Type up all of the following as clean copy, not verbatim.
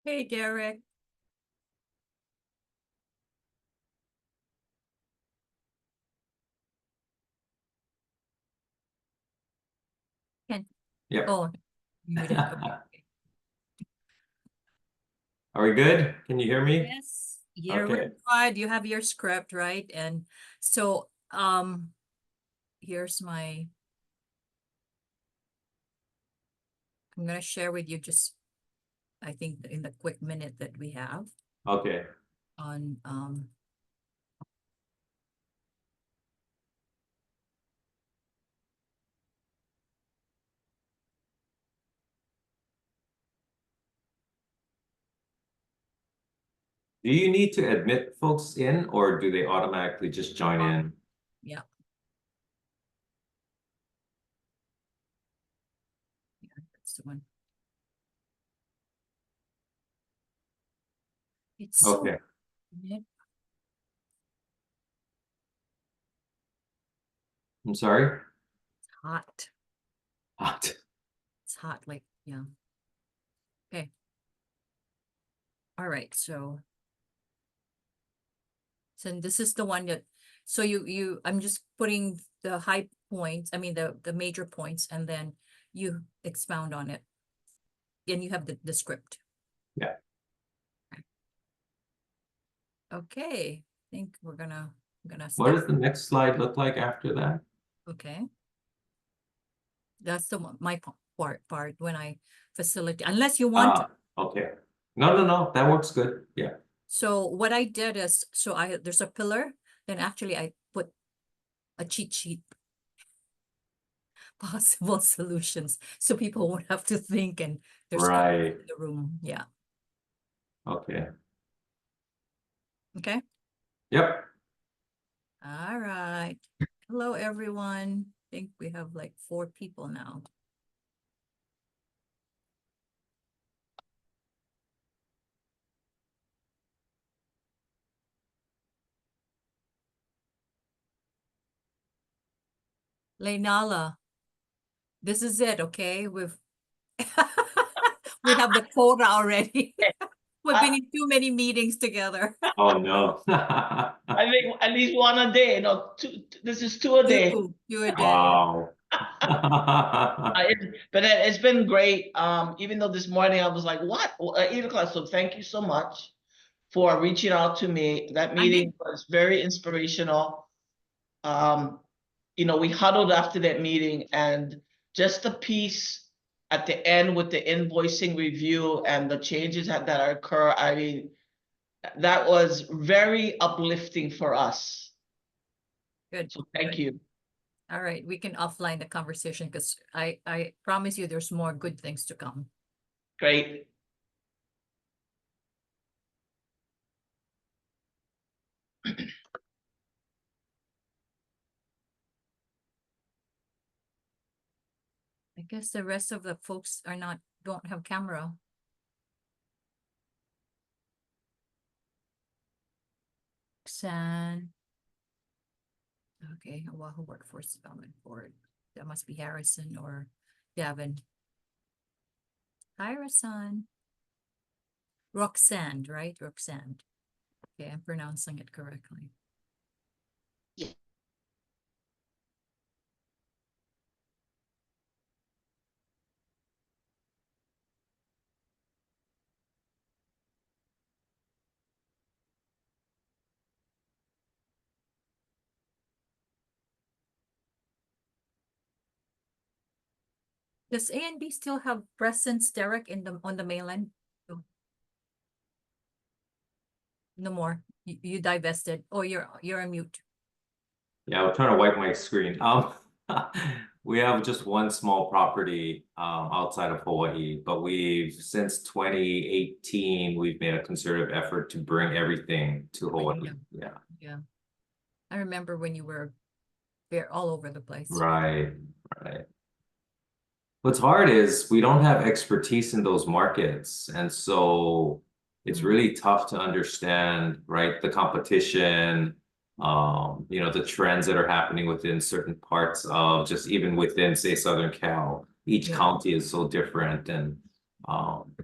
Hey, Derek. Can Yep. oh, muted. Okay. Are we good? Can you hear me? Yes, you're Okay. good. You have your script, right? And so, here's my. I'm gonna share with you just, I think, in the quick minute that we have Okay. on. Do you need to admit folks in or do they automatically just join in? Yeah, yeah, that's the one. It's so Okay. I'm sorry. hot. Hot. It's hot, like yeah. Okay. All right. So this is the one that. So I'm just putting the high points. I mean the major points, and then you expound on it. And you have the script. Yeah. Okay, I think I'm gonna What step. does the next slide look like after that? Okay, that's the one, my part when I facilitate, unless you want to. Okay. No, no, no. That works good. Yeah. So what I did is, there's a pillar, then actually I put a cheat sheet, possible solutions, so people won't have to think and there's chaos Right. in the room. Yeah. Okay. Okay. Yep. All right. Hello, everyone. I think we have like 4 people now. Leynala, this is it, okay? We have the quota already. We've been I, in too many meetings together. Oh no. I think at least one a day. No, two. This is two a day. Two a day. Wow. But it's been great. Even though this morning I was like, "What?" Well, 8 o'clock. So thank you so much for reaching out to me. That I meeting mean, was very inspirational. Um, we huddled after that meeting, and just the piece at the end with the invoicing review and the changes that occur. I mean, that was very uplifting for us. good. So thank you. All right, we can offline the conversation because I promise you there's more good things to come. Great. I guess the rest of the folks don't have camera. San. Okay, Oahu Workforce Development Board. That must be Harrison or Gavin. Hi, Rasan. Roxanne, right? Roxanne. Okay, I'm pronouncing it correctly. Does A and B still have presence, Derek, on the mainland? No, no more. You divested. Oh, you're on mute. Yeah, I'm trying to wipe my screen. We have just one small property outside of Hawaii, but since 2018 we've made a concerted effort to bring everything to Hawaii. Yeah, Yeah. I remember when you were there all over the place. right, right. What's hard is we don't have expertise in those markets, and so it's really tough to understand, right, the competition, the trends that are happening within certain parts of just even within, say, Southern Cal. Each Yeah. county is so different, and um,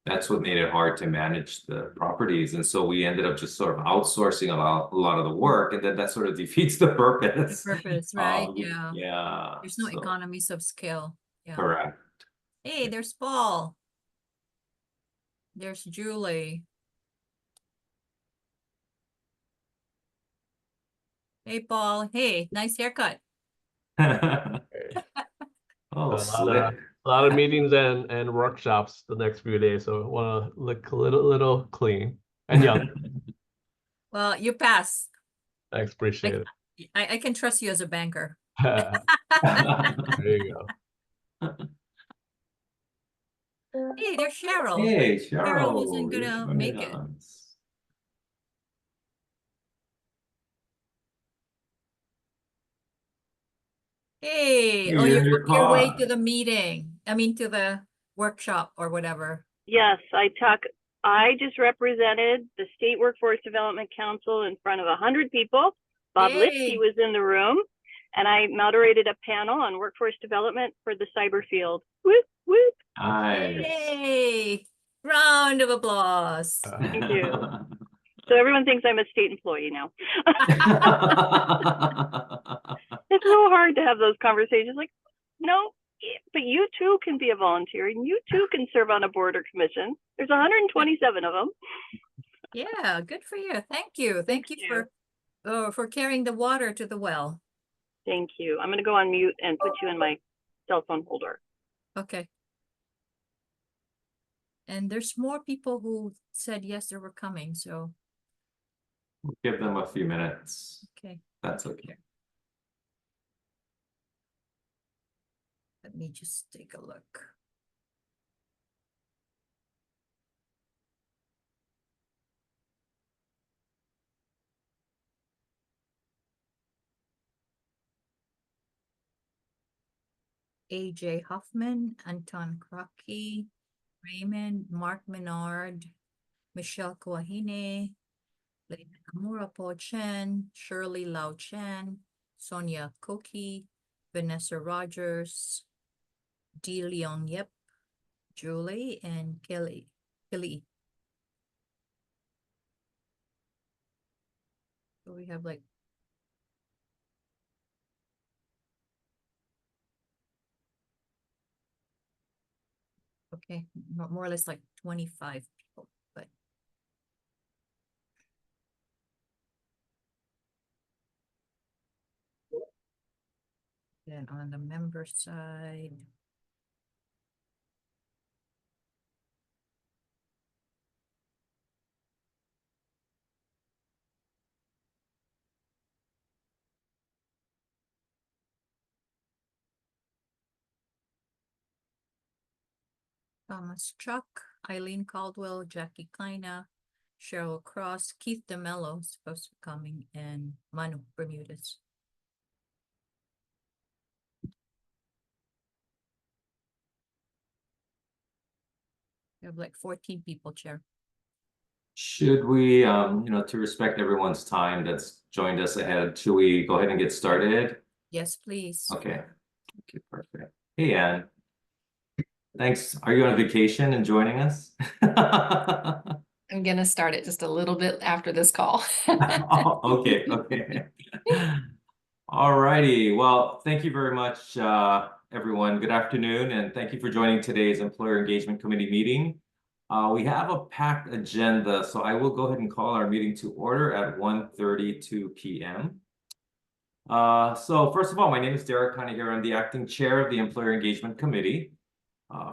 That's what made it hard to manage the properties. And so we ended up just sort of outsourcing a lot of the work, and then that sort of defeats the The purpose. purpose, right? Y- Yeah. Yeah. There's no so- economies of scale. Yeah. Correct. Hey, there's Paul. There's Julie. Hey, Paul. Hey, nice haircut. Oh, A slick. lot of meetings and workshops the next few days, so I want to look a little clean and young. Well, you pass. Thanks, appreciate it. I can trust you as a banker. There you go. Hey, there's Cheryl. Hey, Cheryl wasn't you're gonna joining make it. us. Hey, Hey, oh, you're in you're your on your way car. to the meeting. I mean, to the workshop or whatever. Yes, I just represented the State Workforce Development Council in front of 100 people. Bob Yay. Litsky was in the room, and I moderated a panel on workforce development for the cyber field. Whoop, whoop. Nice. Yay! Round of applause. Thank you. So everyone thinks I'm a state employee now. It's so hard to have those conversations like, no, but you too can be a volunteer and you too can serve on a board or commission. There's 127 of them. Yeah, good for you. Thank you. Thank you for carrying the water to the well. Thank you. I'm going to go on mute and put you in my cell phone holder. Okay. And there's more people who said yes, they were coming, so, We'll give them a few minutes. okay. That's okay. Let me just take a look. AJ Huffman, Anton Kraki, Raymond, Mark Menard, Michelle Kawahine, Lena Kamura Po Chen, Shirley Lau Chen, Sonia Koki, Vanessa Rogers, Dee Leong Yep, Julie, and Kelly. So we have like okay, more or less like 25 people, but then on the member side, Thomas Chuck, Eileen Caldwell, Jackie Kleina, Cheryl Cross, Keith DeMello is supposed to be coming, and Manu Bermudez. We have like 14 people, Chair. Should we, to respect everyone's time that's joined us ahead, should we go ahead and get started? Yes, please. Okay. Okay, perfect. Hey, Ann. Thanks. Are you on vacation and joining us? I'm gonna start it just a little bit after this call. Okay, okay. All righty. Well, thank you very much, everyone. Good afternoon, and thank you for joining today's Employer Engagement Committee meeting. We have a packed agenda, so I will go ahead and call our meeting to order at 1:32 p.m. So first of all, my name is Derek Kanehira. I'm the acting chair of the Employer Engagement Committee.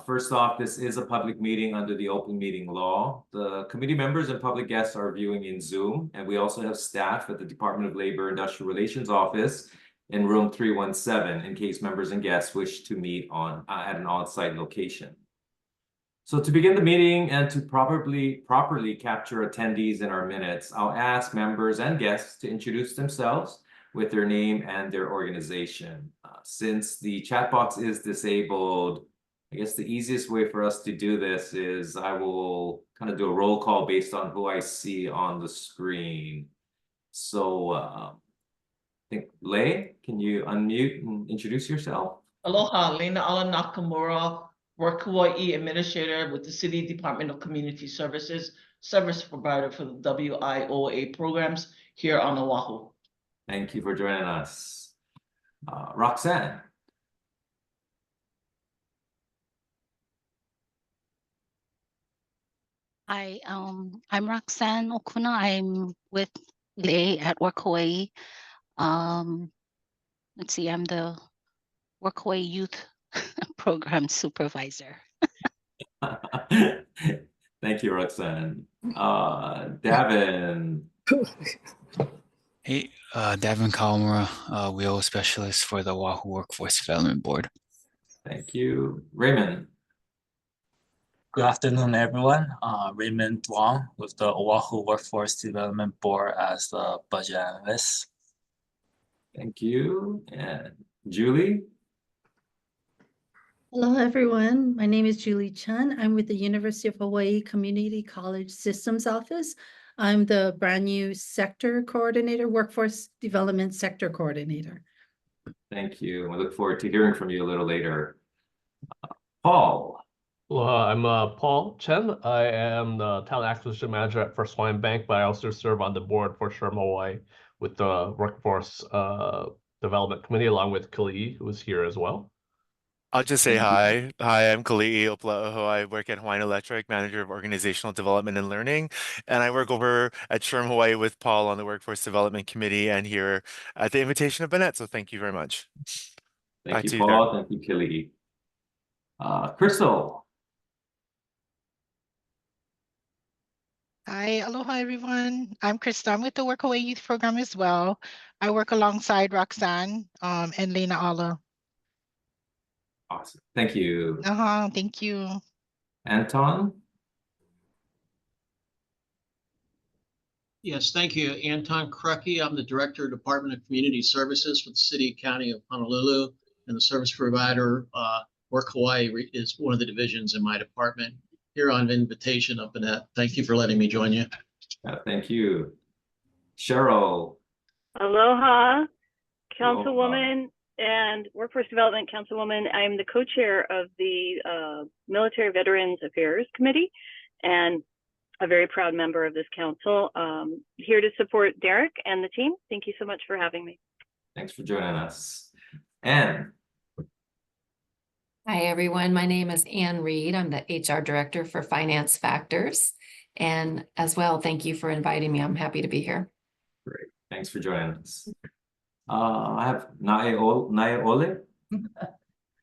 First off, this is a public meeting under the open meeting law. The committee members and public guests are viewing in Zoom, and we also have staff at the Department of Labor Industrial Relations office in room 317 in case members and guests wish to meet at an on-site location. So to begin the meeting and to properly capture attendees in our minutes, I'll ask members and guests to introduce themselves with their name and their organization. Since the chat box is disabled, I guess the easiest way for us to do this is I will kind of do a roll call based on who I see on the screen. So I think Lei, can you unmute and introduce yourself? Aloha, Lena Ala Nakamura, Work Hawaii Administrator with the City Department of Community Services, Service Provider for the WIOA programs here on Oahu. Thank you for joining us. Roxanne. Hi, I'm Roxanne Okuna. I'm with LA at Work Hawaii. Let's see, I'm the Work Hawaii Youth Program Supervisor. Thank you, Roxanne. Davin. Hey, Davin Kawamura, WIO Specialist for the Oahu Workforce Development Board. Thank you. Raymond. Good afternoon, everyone. Raymond Wong with the Oahu Workforce Development Board as the budget analyst. Thank you. And Julie. Hello, everyone. My name is Julie Chun. I'm with the University of Hawaii Community College Systems Office. I'm the brand new sector coordinator, workforce development sector coordinator. Thank you. We look forward to hearing from you a little later. Paul. Well, I'm Paul Chen. I am the talent acquisition manager at First Hawaiian Bank, but I also serve on the board for SHRM Hawaii with the Workforce Development Committee, along with Kali'i, who is here as well. I'll just say hi. Hi, I'm Kali'i Opla'oho. I work at Hawaiian Electric, Manager of Organizational Development and Learning. And I work over at SHRM Hawaii with Paul on the Workforce Development Committee and here at the invitation of Bennett. So thank you very much. Thank you, Paul. Thank you, Kali'i. Crystal. Hi, aloha everyone. I'm Krista. I'm with the Work Hawaii Youth Program as well. I work alongside Roxanne and Lena Ala. Awesome. Thank you. Thank you. Anton. Yes, thank you. Anton Krucky. I'm the Director of Department of Community Services for the City County of Honolulu, and the service provider Work Hawaii is one of the divisions in my department. Here on invitation of Bennett. Thank you for letting me join you. Thank you. Cheryl. Aloha, Councilwoman and Workforce Development Councilwoman. I'm the co-chair of the Military Veterans Affairs Committee and a very proud member of this council. Here to support Derek and the team. Thank you so much for having me. Thanks for joining us. Anne. Hi, everyone. My name is Ann Reed. I'm the HR Director for Finance Factors. And as well, thank you for inviting me. I'm happy to be here. Great. Thanks for joining us. I have Naiole.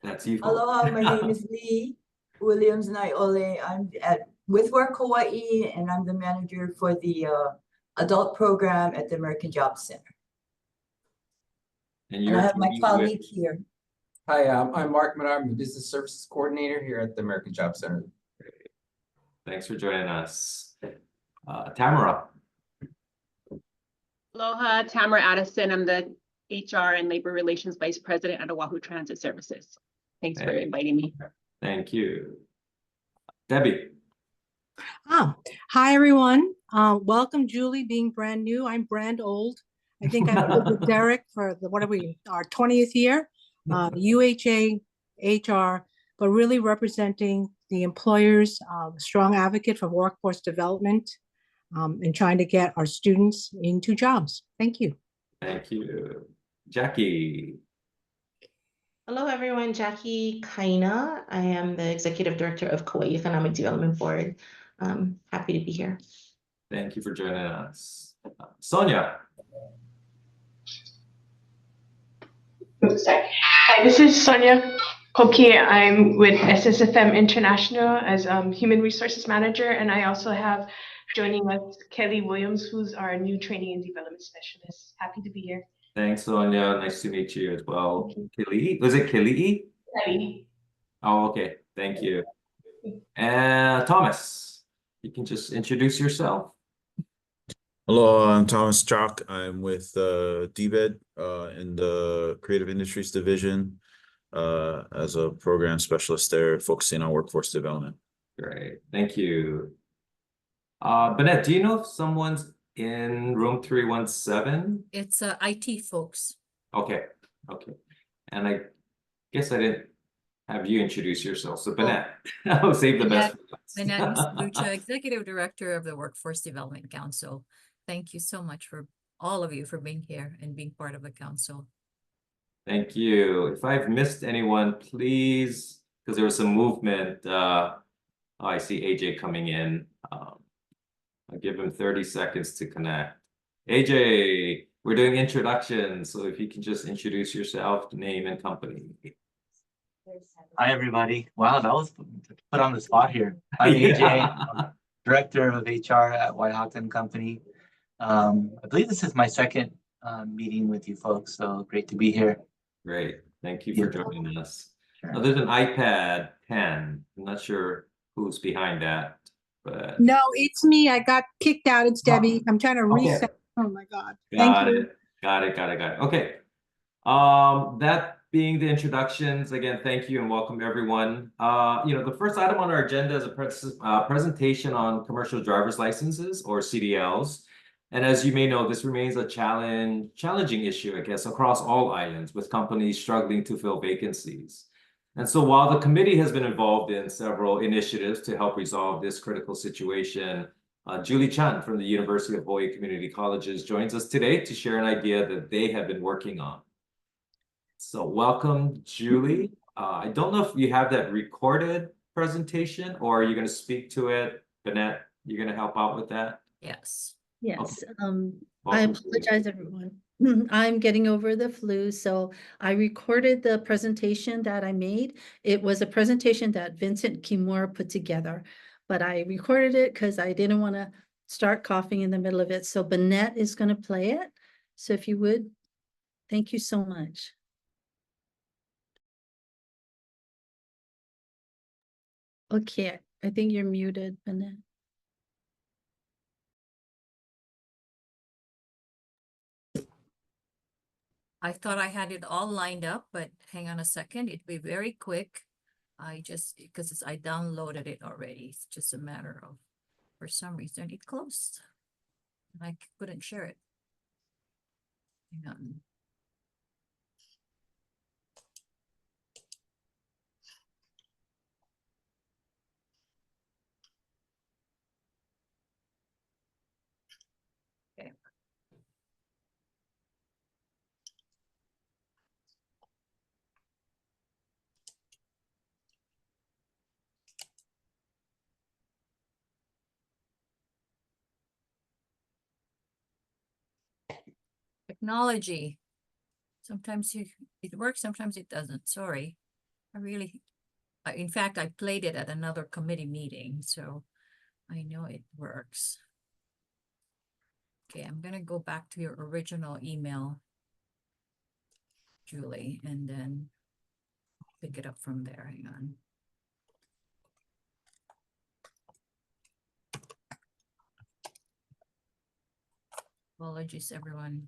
That's you. Aloha, my name is Lee Williams Naiole. I'm with Work Hawaii, and I'm the manager for the adult program at the American Job Center. And I have my colleague here. Hi, I'm Mark Menard. I'm the Business Services Coordinator here at the American Job Center. Great. Thanks for joining us. Tamara. Aloha, Tamara Addison. I'm the HR and Labor Relations Vice President at Oahu Transit Services. Thanks for inviting me. Thank you. Debbie. Hi, everyone. Welcome, Julie, being brand new. I'm brand old. I think I'm with Derek for our 20th year. UHA, HR, but really representing the employers, strong advocate for workforce development, and trying to get our students into jobs. Thank you. Thank you. Jackie. Hello, everyone. Jackie Kaina. I am the Executive Director of Kauai Economic Development Board. Happy to be here. Thank you for joining us. Sonia. Hi, this is Sonia Koki. I'm with SSFM International as Human Resources Manager, and I also have joining us Kelly Williams, who's our new Training and Development Specialist. Happy to be here. Thanks, Sonia. Nice to meet you as well. Kili'i? Was it Kili'i? Kelly. Oh, okay. Thank you. And Thomas, you can just introduce yourself. Hello, I'm Thomas Chalk. I'm with DBED in the Creative Industries Division as a program specialist there, focusing on workforce development. Great, thank you. Bennett, do you know if someone's in room 317? It's IT folks. Okay, okay. And I guess I didn't have you introduce yourself. So Bennett, I'll save the best. Bennett Lucha, Executive Director of the Workforce Development Council. Thank you so much for all of you for being here and being part of the council. Thank you. If I've missed anyone, please, because there was some movement. Oh, I see AJ coming in. I'll give him 30 seconds to connect. AJ, we're doing introductions, so if you can just introduce yourself, name and company. Hi, everybody. Wow, that was put on the spot here. I'm AJ, I'm Director of HR at White Hawk & Company. I believe this is my second meeting with you folks, so great to be here. Great. Thank you for joining us. Sure. Now, there's an iPad pen. I'm not sure who's behind that, but... No, it's me. I got kicked out. It's Debbie. I'm trying to reset. Oh, my God. Thank you. Got it. Okay. That being the introductions, again, thank you and welcome everyone. The first item on our agenda is a presentation on commercial driver's licenses, or CDLs. And as you may know, this remains a challenging issue, I guess, across all islands, with companies struggling to fill vacancies. And so while the committee has been involved in several initiatives to help resolve this critical situation, Julie Chan from the University of Hawaii Community Colleges joins us today to share an idea that they have been working on. So welcome, Julie. I don't know if you have that recorded presentation, or are you going to speak to it? Bennett, you're going to help out with that? Yes. Yes. Okay. I apologize, everyone. I'm getting over the flu, so I recorded the presentation that I made. It was a presentation that Vincent Kimura put together, but I recorded it because I didn't want to start coughing in the middle of it. So Bennett is going to play it. So if you would, thank you so much. Okay, I think you're muted, Bennett. I thought I had it all lined up, but hang on a second. It'll be very quick. Because I downloaded it already. It's just a matter of, for some reason, it closed. I couldn't share it. Hang on. Okay. Technology. Sometimes it works, sometimes it doesn't. Sorry. In fact, I played it at another committee meeting, so I know it works. Okay, I'm gonna go back to your original email, Julie, and then pick it up from there. Hang on. Apologies, everyone.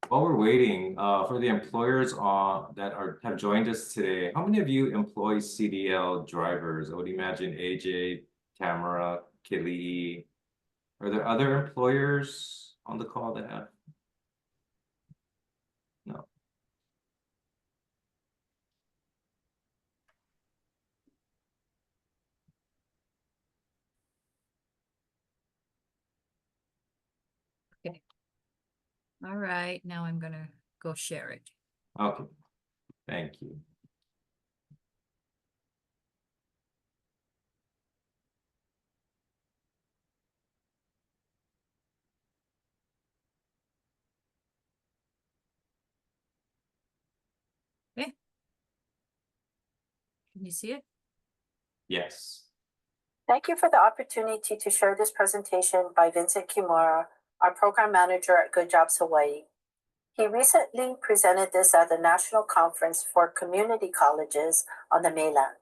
While we're waiting for the employers that have joined us today, how many of you employ CDL drivers? I would imagine AJ, Tamara, Kili. Are there other employers on the call that have? No. Okay. All right, now I'm gonna go share it. Okay, thank you. Okay. Can you see it? Yes. Thank you for the opportunity to share this presentation by Vincent Kimura, our program manager at Good Jobs Hawaii. He recently presented this at the National Conference for Community Colleges on the mainland.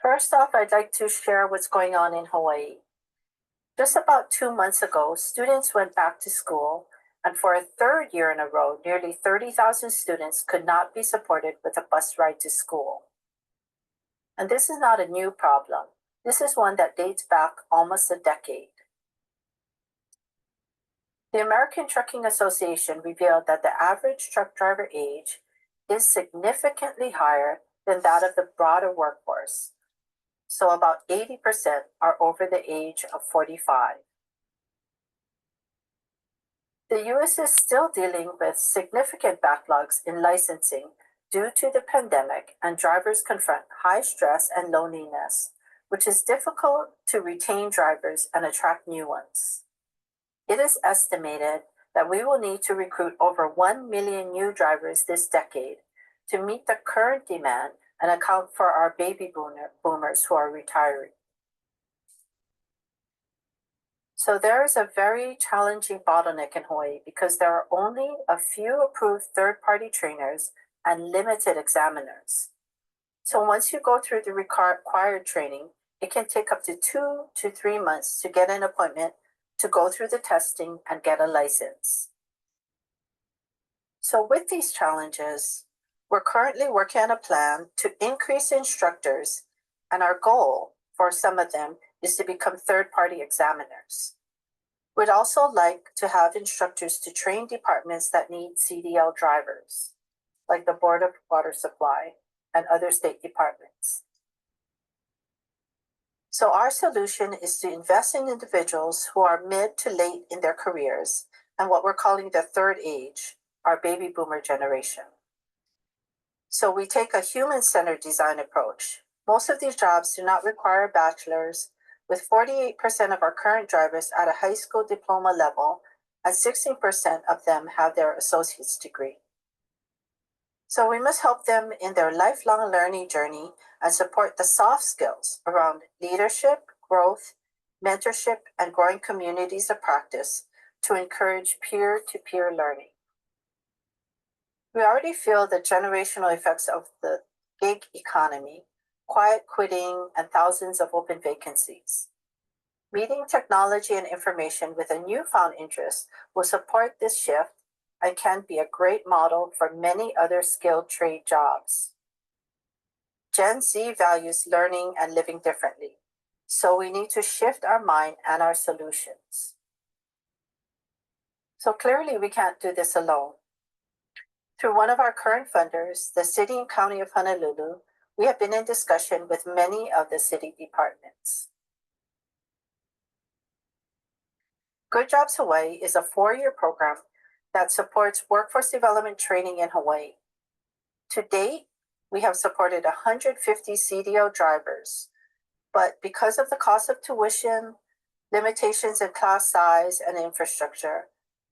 First off, I'd like to share what's going on in Hawaii. Just about 2 months ago, students went back to school, and for a third year in a row, nearly 30,000 students could not be supported with a bus ride to school. And this is not a new problem. This is one that dates back almost a decade. The American Trucking Association revealed that the average truck driver age is significantly higher than that of the broader workforce. So about 80% are over the age of 45. The US is still dealing with significant backlogs in licensing due to the pandemic, and drivers confront high stress and loneliness, which is difficult to retain drivers and attract new ones. It is estimated that we will need to recruit over 1 million new drivers this decade to meet the current demand and account for our baby boomers who are retiring. So there is a very challenging bottleneck in Hawaii because there are only a few approved third-party trainers and limited examiners. So once you go through the required training, it can take up to 2 to 3 months to get an appointment, to go through the testing and get a license. So with these challenges, we're currently working on a plan to increase instructors, and our goal for some of them is to become third-party examiners. We'd also like to have instructors to train departments that need CDL drivers, like the Board of Water Supply and other state departments. So our solution is to invest in individuals who are mid to late in their careers and what we're calling the third age, our baby boomer generation. So we take a human-centered design approach. Most of these jobs do not require a bachelor's, with 48% of our current drivers at a high school diploma level, and 16% of them have their associate's degree. So we must help them in their lifelong learning journey and support the soft skills around leadership, growth, mentorship, and growing communities of practice to encourage peer-to-peer learning. We already feel the generational effects of the gig economy, quiet quitting, and thousands of open vacancies. Meeting technology and information with a newfound interest will support this shift and can be a great model for many other skilled trade jobs. Gen Z values learning and living differently, so we need to shift our mind and our solutions. So clearly we can't do this alone. Through one of our current funders, the City and County of Honolulu, we have been in discussion with many of the city departments. Good Jobs Hawaii is a 4-year program that supports workforce development training in Hawaii. To date, we have supported 150 CDO drivers, but because of the cost of tuition, limitations in class size and infrastructure,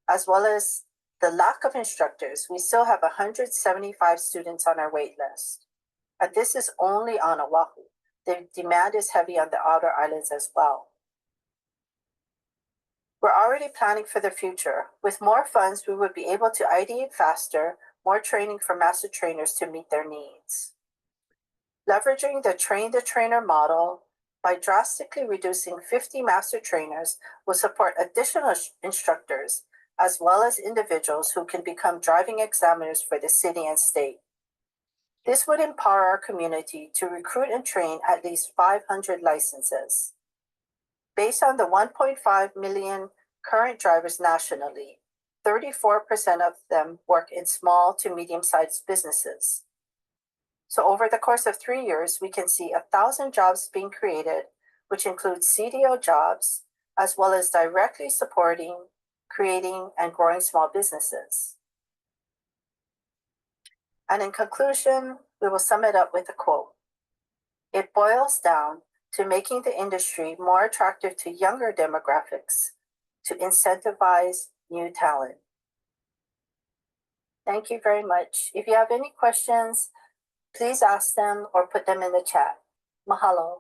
as well as the lack of instructors, we still have 175 students on our wait list. And this is only on Oahu. The demand is heavy on the outer islands as well. We're already planning for the future. With more funds, we would be able to ideate faster, more training for master trainers to meet their needs. Leveraging the train-the-trainer model by drastically reducing 50 master trainers will support additional instructors, as well as individuals who can become driving examiners for the city and state. This would empower our community to recruit and train at least 500 licenses. Based on the 1.5 million current drivers nationally, 34% of them work in small to medium-sized businesses. So over the course of 3 years, we can see 1,000 jobs being created, which includes CDO jobs, as well as directly supporting, creating, and growing small businesses. And in conclusion, we will sum it up with a quote. It boils down to making the industry more attractive to younger demographics to incentivize new talent. Thank you very much. If you have any questions, please ask them or put them in the chat. Mahalo.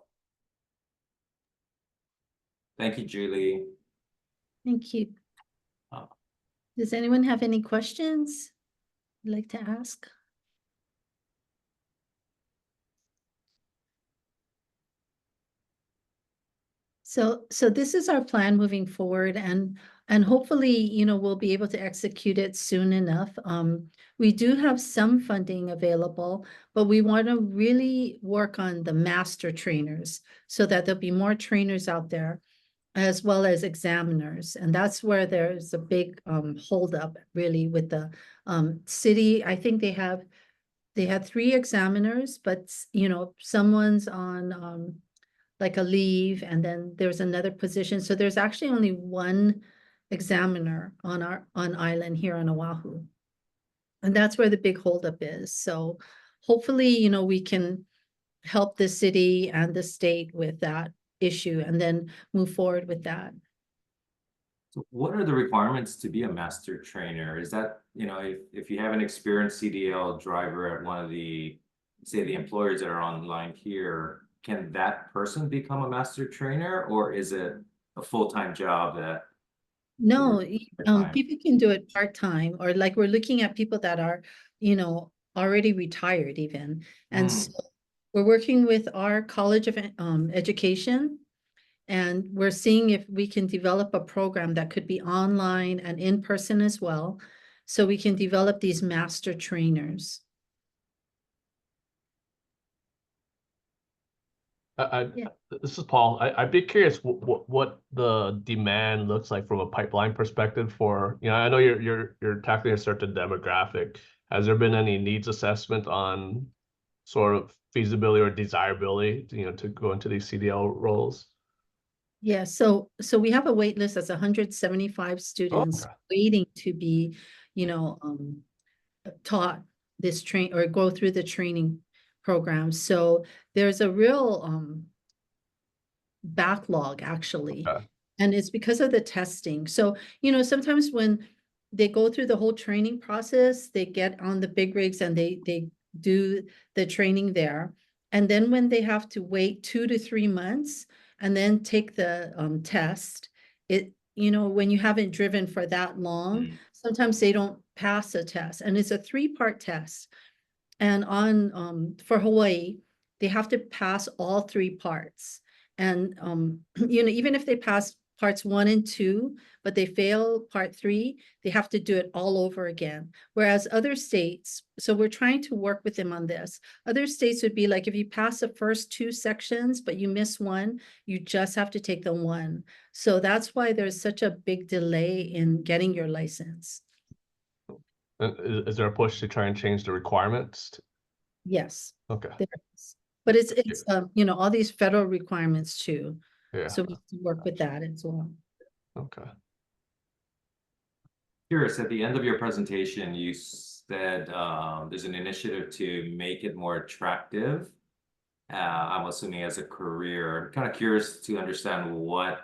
Thank you, Julie. Thank you. Does anyone have any questions you'd like to ask? So this is our plan moving forward, and hopefully, we'll be able to execute it soon enough. We do have some funding available, but we want to really work on the master trainers so that there'll be more trainers out there, as well as examiners. And that's where there's a big holdup really with the city. I think they have they had 3 examiners, but you know, someone's on like a leave, and then there's another position. So there's actually only 1 examiner on island here on Oahu. And that's where the big holdup is. So hopefully, you know, we can help the city and the state with that issue and then move forward with that. So what are the requirements to be a master trainer? Is that, you know, if you have an experienced CDL driver at one of the, say, the employers that are online here, can that person become a master trainer, or is it a full-time job that? No, part-time? people can do it part-time, or like we're looking at people that are, you know, already retired even. And so we're working with our College of Education, and we're seeing if we can develop a program that could be online and in person as well. So we can develop these master trainers. Yeah. This is Paul. I'd be curious what the demand looks like from a pipeline perspective for, you know, I know you're tackling a certain demographic. Has there been any needs assessment on sort of feasibility or desirability, you know, to go into these CDL roles? Yeah, so we have a wait list that's 175 students waiting to be, you know, taught this train or go through the training program. So there's a real backlog actually. And it's because of the testing. So, you know, sometimes when they go through the whole training process, they get on the big rigs and they do the training there. And then when they have to wait 2 to 3 months and then take the test, you know, when you haven't driven for that long, sometimes they don't pass a test. And it's a 3-part test. And on for Hawaii, they have to pass all 3 parts. And you know, even if they pass parts 1 and 2, but they fail part 3, they have to do it all over again. Whereas other states, so we're trying to work with them on this. Other states would be like, if you pass the first 2 sections, but you miss 1, you just have to take the 1. So that's why there's such a big delay in getting your license. Is there a push to try and change the requirements? Yes. Okay. There is. But it's you know, all these federal requirements too. Yeah. So we have to work with that as well. Okay. Curious, at the end of your presentation, you said there's an initiative to make it more attractive. I'm assuming as a career. I'm kind of curious to understand what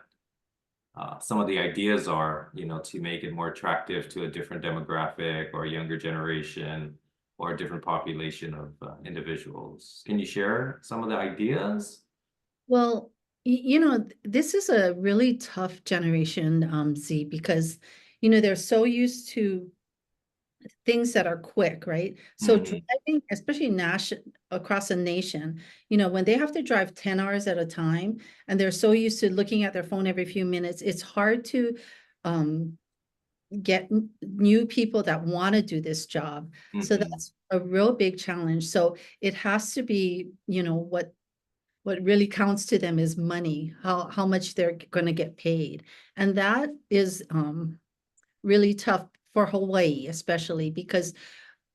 some of the ideas are, you know, to make it more attractive to a different demographic or younger generation or a different population of individuals. Can you share some of the ideas? Well, you know, this is a really tough generation, Z, because, you know, they're so used to things that are quick, right? So driving, especially across a nation, you know, when they have to drive 10 hours at a time and they're so used to looking at their phone every few minutes, it's hard to get new people that want to do this job. So that's a real big challenge. So it has to be, you know, what really counts to them is money, how much they're going to get paid. And that is really tough for Hawaii, especially because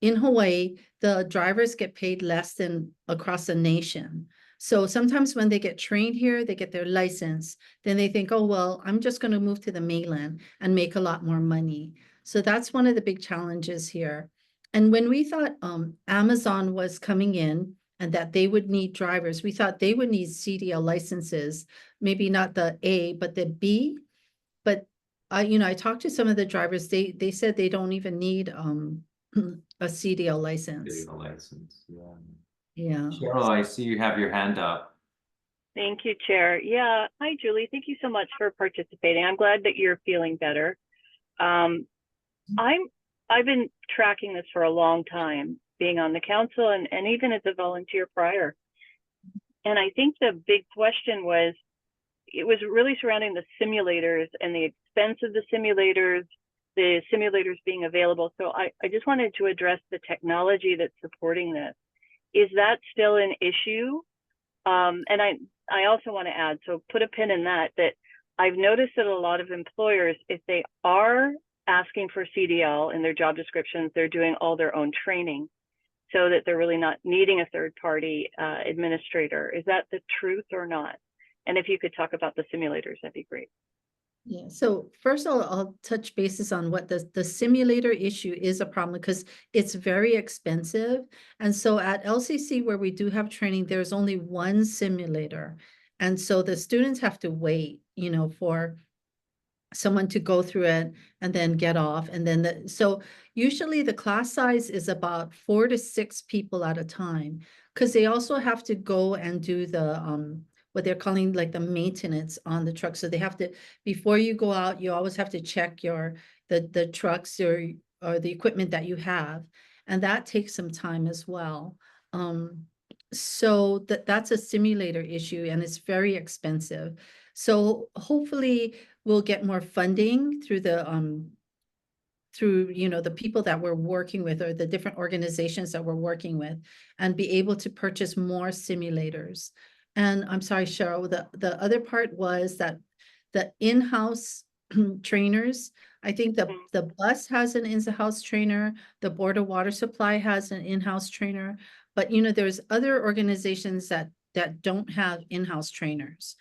in Hawaii, the drivers get paid less than across the nation. So sometimes when they get trained here, they get their license, then they think, oh, well, I'm just going to move to the mainland and make a lot more money. So that's one of the big challenges here. And when we thought Amazon was coming in and that they would need drivers, we thought they would need CDL licenses, maybe not the A, but the B. But you know, I talked to some of the drivers, they said they don't even need a CDL license. CDL license, yeah. Yeah. Cheryl, I see you have your hand up. Thank you, Chair. Yeah. Hi, Julie. Thank you so much for participating. I'm glad that you're feeling better. I've been tracking this for a long time, being on the council and even as a volunteer prior. And I think the big question it was really surrounding the simulators and the expense of the simulators being available. So I just wanted to address the technology that's supporting this. Is that still an issue? And I also want to add, so put a pin in that I've noticed that a lot of employers, if they are asking for CDL in their job descriptions, they're doing all their own training. so that they're really not needing a third party administrator. Is that the truth or not? And if you could talk about the simulators, that'd be great. Yeah, so first I'll touch bases on what the simulator issue is a problem because it's very expensive. And so at LCC where we do have training, there's only one simulator. And so the students have to wait, you know, for someone to go through it and then get off. And then so usually the class size is about 4 to 6 people at a time, because they also have to go and do the what they're calling like the maintenance on the truck. So they have to, before you go out, you always have to check the trucks or the equipment that you have. And that takes some time as well. So that's a simulator issue and it's very expensive. So hopefully we'll get more funding through the you know, the people that we're working with or the different organizations that we're working with and be able to purchase more simulators. And I'm sorry, Cheryl, the other part was that the in-house trainers, I think the bus has an in-house trainer, the Board of Water Supply has an in-house trainer, but you know, there's other organizations that don't have in-house trainers.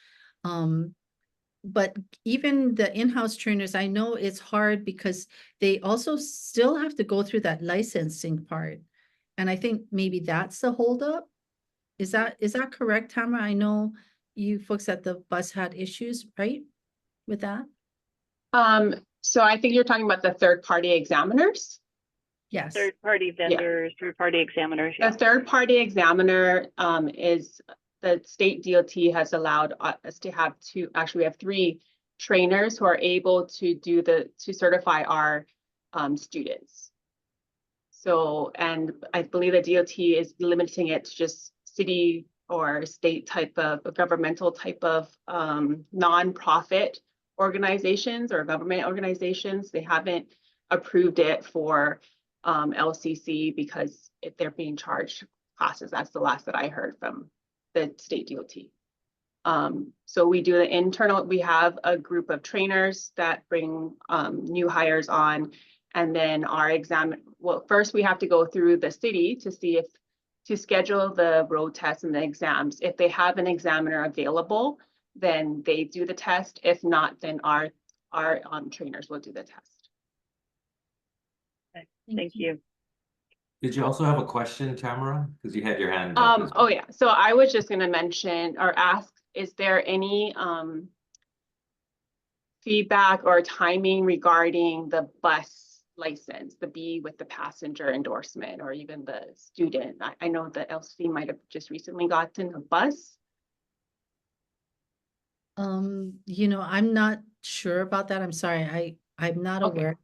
But even the in-house trainers, I know it's hard because they also still have to go through that licensing part. And I think maybe that's the holdup. Is that correct, Tamara? I know you folks at the bus had issues, right, with that? So I think you're talking about the third-party examiners. Yes. Third-party vendors, third-party examiners. The third-party examiner is the state DOT has allowed us to have we have 3 trainers who are able to to certify our students. So, and I believe the DOT is limiting it to just city or state type of governmental type of nonprofit organizations or government organizations. They haven't approved it for LCC because they're being charged classes. That's the last that I heard from the state DOT. So we do the internal, we have a group of trainers that bring new hires on, and then well, first we have to go through the city to see to schedule the road tests and the exams. If they have an examiner available, then they do the test. If not, then our trainers will do the test. Okay. Thank you. Did you also have a question, Tamara? Because you had your hand up. Oh yeah, so I was just going to mention or ask, is there any feedback or timing regarding the bus license, the B with the passenger endorsement, or even the student? I know the LC might have just recently gotten a bus. You know, I'm not sure about that. I'm sorry. I'm not aware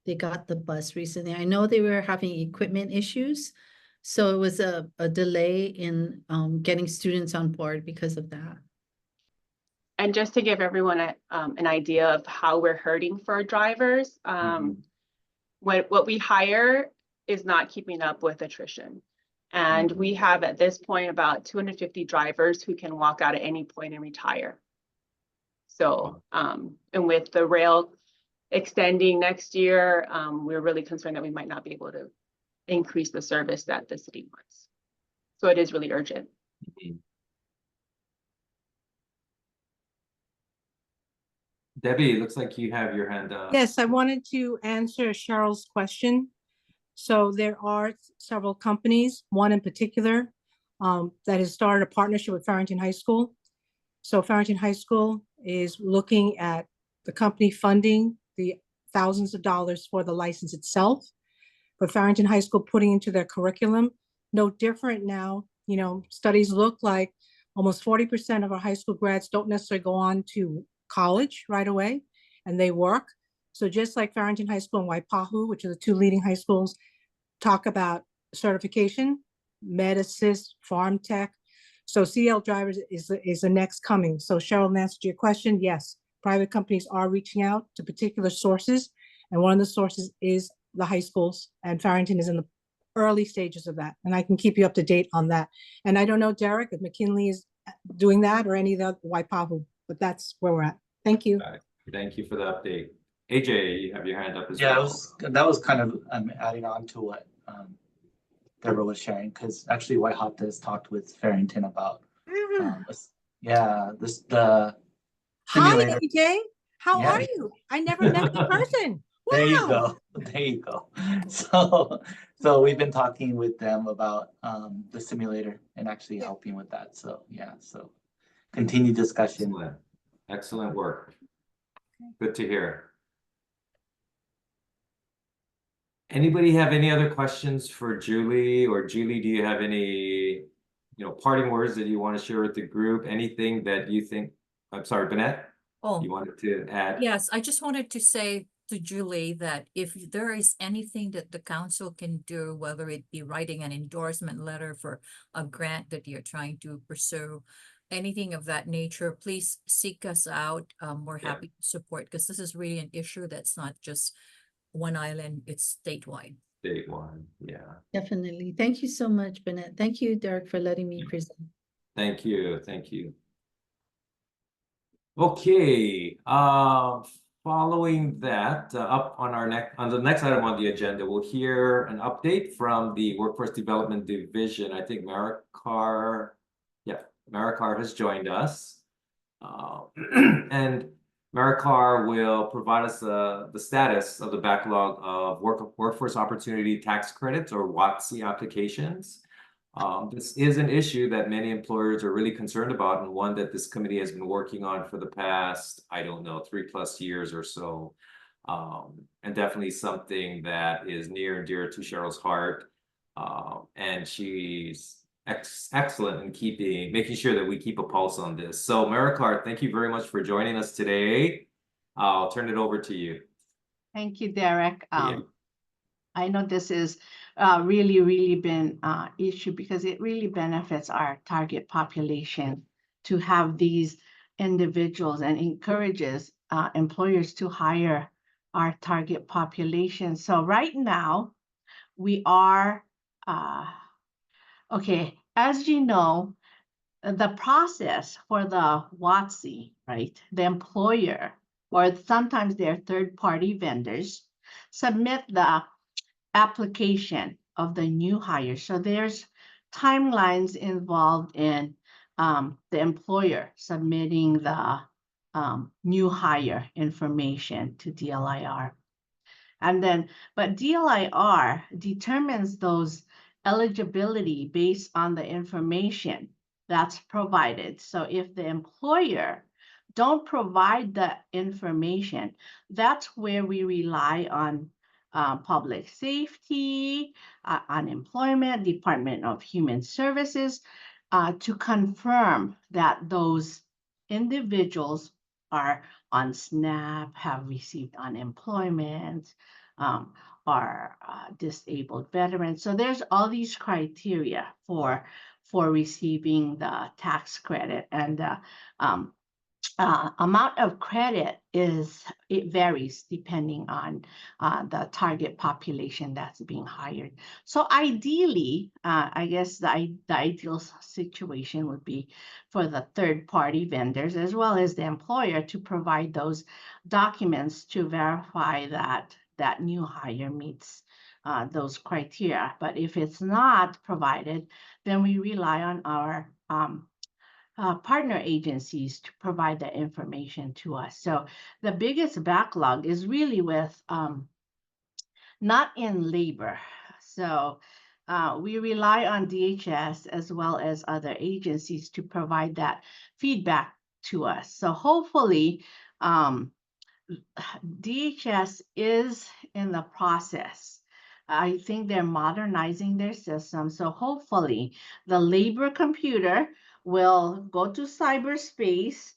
they got the bus recently. I know they were having equipment issues. So it was a delay in getting students on board because of that. And just to give everyone an idea of how we're hurting for drivers, what we hire is not keeping up with attrition. And we have at this point about 250 drivers who can walk out at any point and retire. So, and with the rail extending next year, we're really concerned that we might not be able to increase the service that the city wants. So it is really urgent. Debbie, it looks like you have your hand up. Yes, I wanted to answer Cheryl's question. So there are several companies, one in particular, that has started a partnership with Farrington High School. So Farrington High School is looking at the company funding the thousands of dollars for the license itself, but Farrington High School putting into their curriculum. No different now, you know, studies look like almost 40% of our high school grads don't necessarily go on to college right away, and they work. So just like Farrington High School and Waipahu, which are the 2 leading high schools, talk about certification, med assist, farm tech. So CL drivers is the next coming. So Cheryl, answered your question, yes, private companies are reaching out to particular sources, and one of the sources is the high schools, and Farrington is in the early stages of that, and I can keep you up to date on that. And I don't know, Derek, if McKinley is doing that or any of the Waipahu, but that's where we're at. Thank you. Thank you for the update. AJ, you have your hand up as Yeah, well. that was kind of adding on to what Deborah was sharing, because actually White Hawk has talked with Farrington about, yeah, the Hi, simulator. AJ. How Yeah. are you? I never met you in person. There you Wow. go. There you go. So we've been talking with them about the simulator and actually helping with that. So yeah, so continued discussion. Excellent. Excellent work. Good to hear. Anybody have any other questions for Julie? Or Julie, do you have any, parting words that you want to share with the group? Anything that you think, I'm sorry, Bennett, Oh, you wanted to add? yes, I just wanted to say to Julie that if there is anything that the council can do, whether it be writing an endorsement letter for a grant that you're trying to pursue, anything of that nature, please seek us out. We're Yeah. happy to support, because this is really an issue that's not just one island, it's statewide. Statewide, yeah. Definitely. Thank you so much, Bennett. Thank you, Derek, for letting me present. Thank you. Thank you. Okay, following that, up on the next item on the agenda, we'll hear an update from the Workforce Development Division. I think Maricar has joined us. And Maricar will provide us the status of the backlog of workforce opportunity tax credits, or WOTC applications. This is an issue that many employers are really concerned about, and one that this committee has been working on for the past, I don't know, 3+ years or so. And definitely something that is near and dear to Cheryl's heart. And she's excellent in making sure that we keep a pulse on this. So Maricar, thank you very much for joining us today. I'll turn it over to you. Thank you, Derek. Yeah. I know this is really been issue, because it really benefits our target population to have these individuals, and encourages employers to hire our target population. So right now we are, okay, as you know, the process for the WOTC, right? The employer, or sometimes their third-party vendors, submit the application of the new hire. So there's timelines involved in the employer submitting the new hire information to DLIR. And then, but DLIR determines those eligibility based on the information that's provided. So if the employer don't provide the information, that's where we rely on public safety, unemployment, Department of Human Services, to confirm that those individuals are on SNAP, have received unemployment, are disabled veterans. So there's all these criteria for receiving the tax credit, and the amount of credit it varies depending on the target population that's being hired. So ideally, I guess the ideal situation would be for the third-party vendors as well as the employer to provide those documents to verify that that new hire meets those criteria. But if it's not provided, then we rely on our partner agencies to provide the information to us. So the biggest backlog is really with not in labor. So we rely on DHS as well as other agencies to provide that feedback to us. So hopefully DHS is in the process. I think they're modernizing their system. So hopefully the labor computer will go to cyberspace,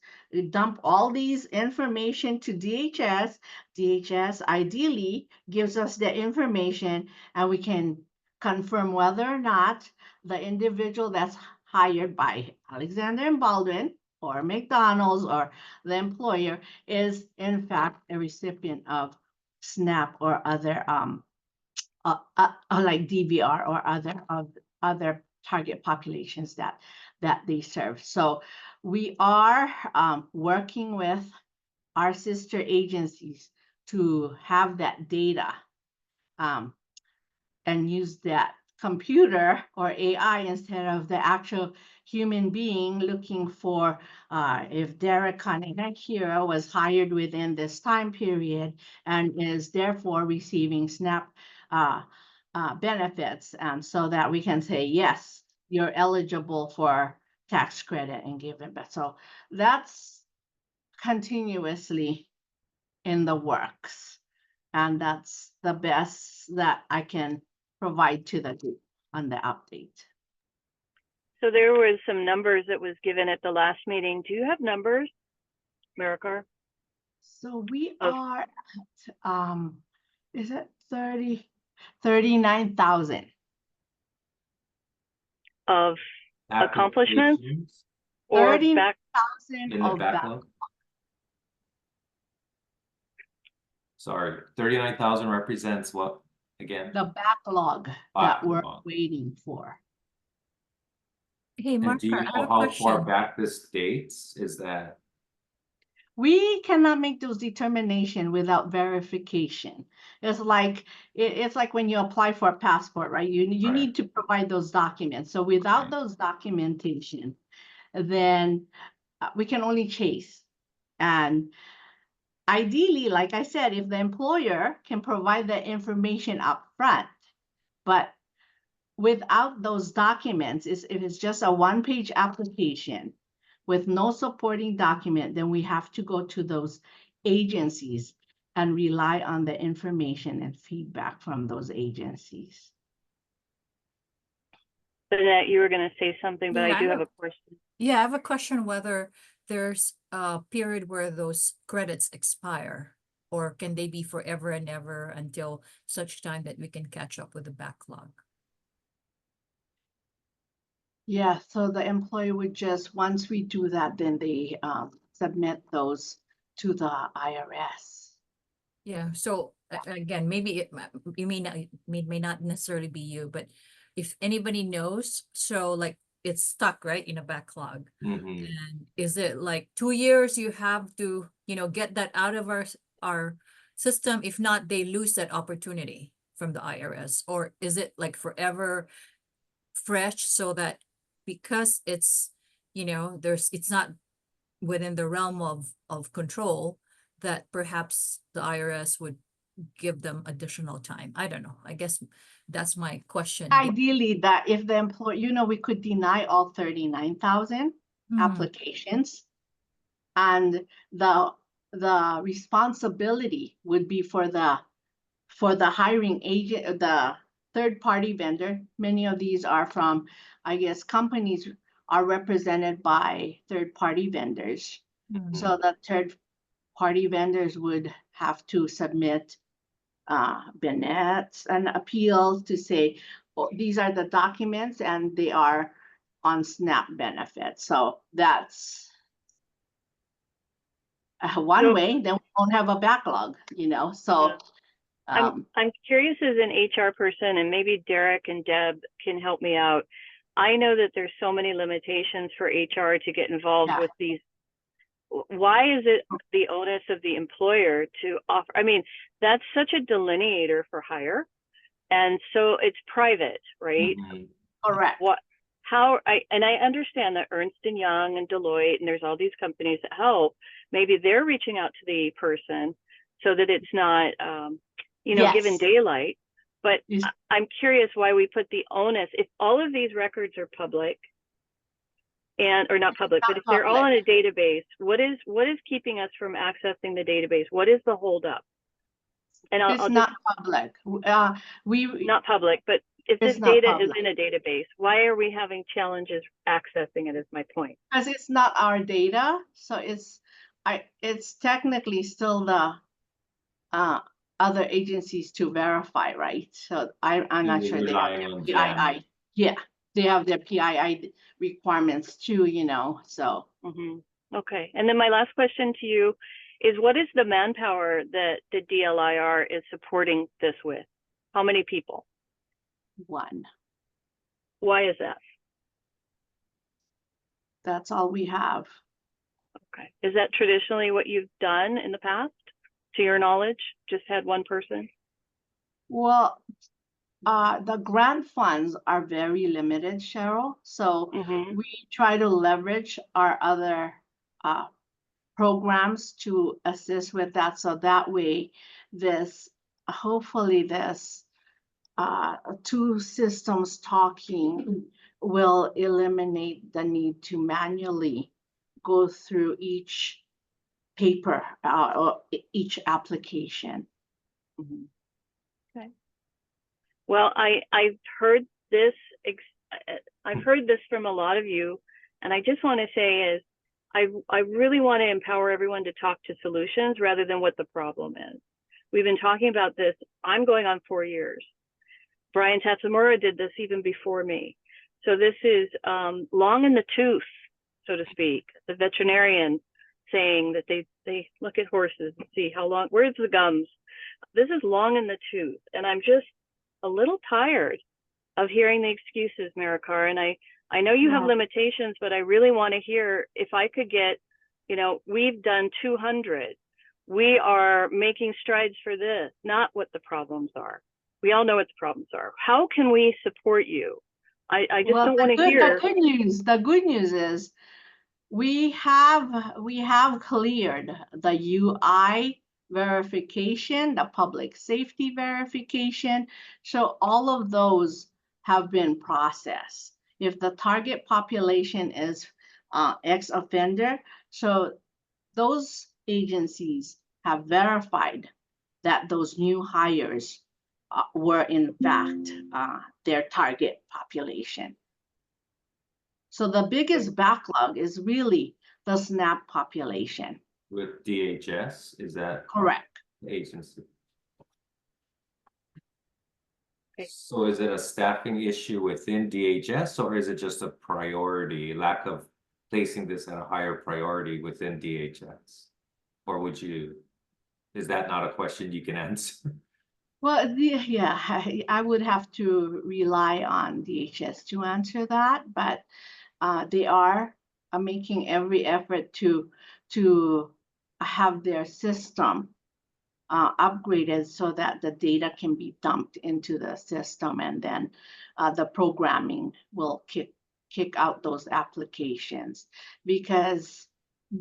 dump all these information to DHS. DHS ideally gives us the information, and we can confirm whether or not the individual that's hired by Alexander and Baldwin or McDonald's or the employer is in fact a recipient of SNAP or other like DVR or other target populations that they serve. So we are working with our sister agencies to have that data and use that computer or AI instead of the actual human being looking for if Derek Kanekakira was hired within this time period and is therefore receiving SNAP benefits, and so that we can say, yes, you're eligible for tax credit and give it back. So that's continuously in the works. And that's the best that I can provide to the group on the update. So there was some numbers that was given at the last meeting. Do you have numbers, Maricar? So we are at, is it 39,000 of accomplishments or 39,000 in the of backlog? Sorry, 39,000 represents what again? the backlog that we're Backlog. waiting for. Hey, And Mark, do you I know have a how far question. back this dates? Is that We cannot make those determination without verification. It's like it's like when you apply for a passport, right? You Right. need to provide those documents. So without those documentation, then we can only chase. And ideally, like I said, if the employer can provide the information up front, but without those documents, if it's just a one-page application with no supporting document, then we have to go to those agencies and rely on the information and feedback from those agencies. Annette, you were going to say something, but Yeah, I do I have have- a question. Yeah, I have a question whether there's a period where those credits expire, or can they be forever and ever until such time that we can catch up with the backlog? Yeah, so the employee would just, once we do that, then they submit those to the IRS. Yeah, so again, maybe you may not necessarily be you, but if anybody knows, so like it's stuck, right, in a backlog. Mhm. And is it like 2 years you have to, get that out of our system? If not, they lose that opportunity from the IRS, or is it like forever fresh so that because it's, it's not within the realm of control, that perhaps the IRS would give them additional time? I don't know. I guess that's my question. Ideally, that if the employee, we could deny all 39,000 applications, and the responsibility would be for the hiring agent, the third-party vendor. Many of these are from, I guess, companies are represented by third-party vendors. So the third-party vendors would have to submit vignettes and appeals to say, oh, these are the documents and they are on SNAP benefits. So that's one way. Then we don't have a backlog, so. I'm curious as an HR person, and maybe Derek and Deb can help me out. I know that there's so many limitations for HR to get involved with these. Why is it the onus of the employer to offer? I mean, that's such a delineator for hire. And so it's private, right? Correct. And I understand that Ernst & Young and Deloitte, and there's all these companies that help. Maybe they're reaching out to the person so that it's not, given daylight. But I'm curious why we put the onus, if all of these records are public, or not public, but if they're all in a database, what is keeping us from accessing the database? What is the holdup? And It's not public. Not public, but if this data is in a database, why are we having challenges accessing it? Is my point. Because it's not our data, so it's technically still the other agencies to verify, right? So I'm not sure they have their PII. Yeah, they have their PII requirements too, so. Okay, and then my last question to you is, what is the manpower that the DLIR is supporting this with? How many people? 1. Why is that? That's all we have. Okay, is that traditionally what you've done in the past, to your knowledge? Just had 1 person? Well, the grant funds are very limited, Cheryl. So Mhm. we try to leverage our other programs to assist with that. So that way, hopefully this two systems talking will eliminate the need to manually go through each paper or each application. Mhm. Okay. Well, I've heard this I've heard this from a lot of you, and I just want to say is I really want to empower everyone to talk to solutions rather than what the problem is. We've been talking about this. I'm going on 4 years. Brian Tatsumura did this even before me. So this is long in the tooth, so to speak. The veterinarian saying that they look at horses and see how long, where's the gums? This is long in the tooth. And I'm just a little tired of hearing the excuses, Marikar. And I know you have limitations, but I really want to hear if I could get, we've done 200. We are making strides for this, not what the problems are. We all know what the problems are. How can we support you? I just don't want to hear. The good news is we have cleared the UI verification, the public safety verification. So all of those have been processed. If the target population is ex-offender, so those agencies have verified that those new hires were in fact their target population. So the biggest backlog is really the SNAP population. With DHS, is that Correct. the agency? So is it a staffing issue within DHS, or is it just a priority, lack of placing this at a higher priority within DHS? Or is that not a question you can answer? Well, yeah, I would have to rely on DHS to answer that, but they are making every effort to have their system upgraded so that the data can be dumped into the system, and then the programming will kick out those applications, because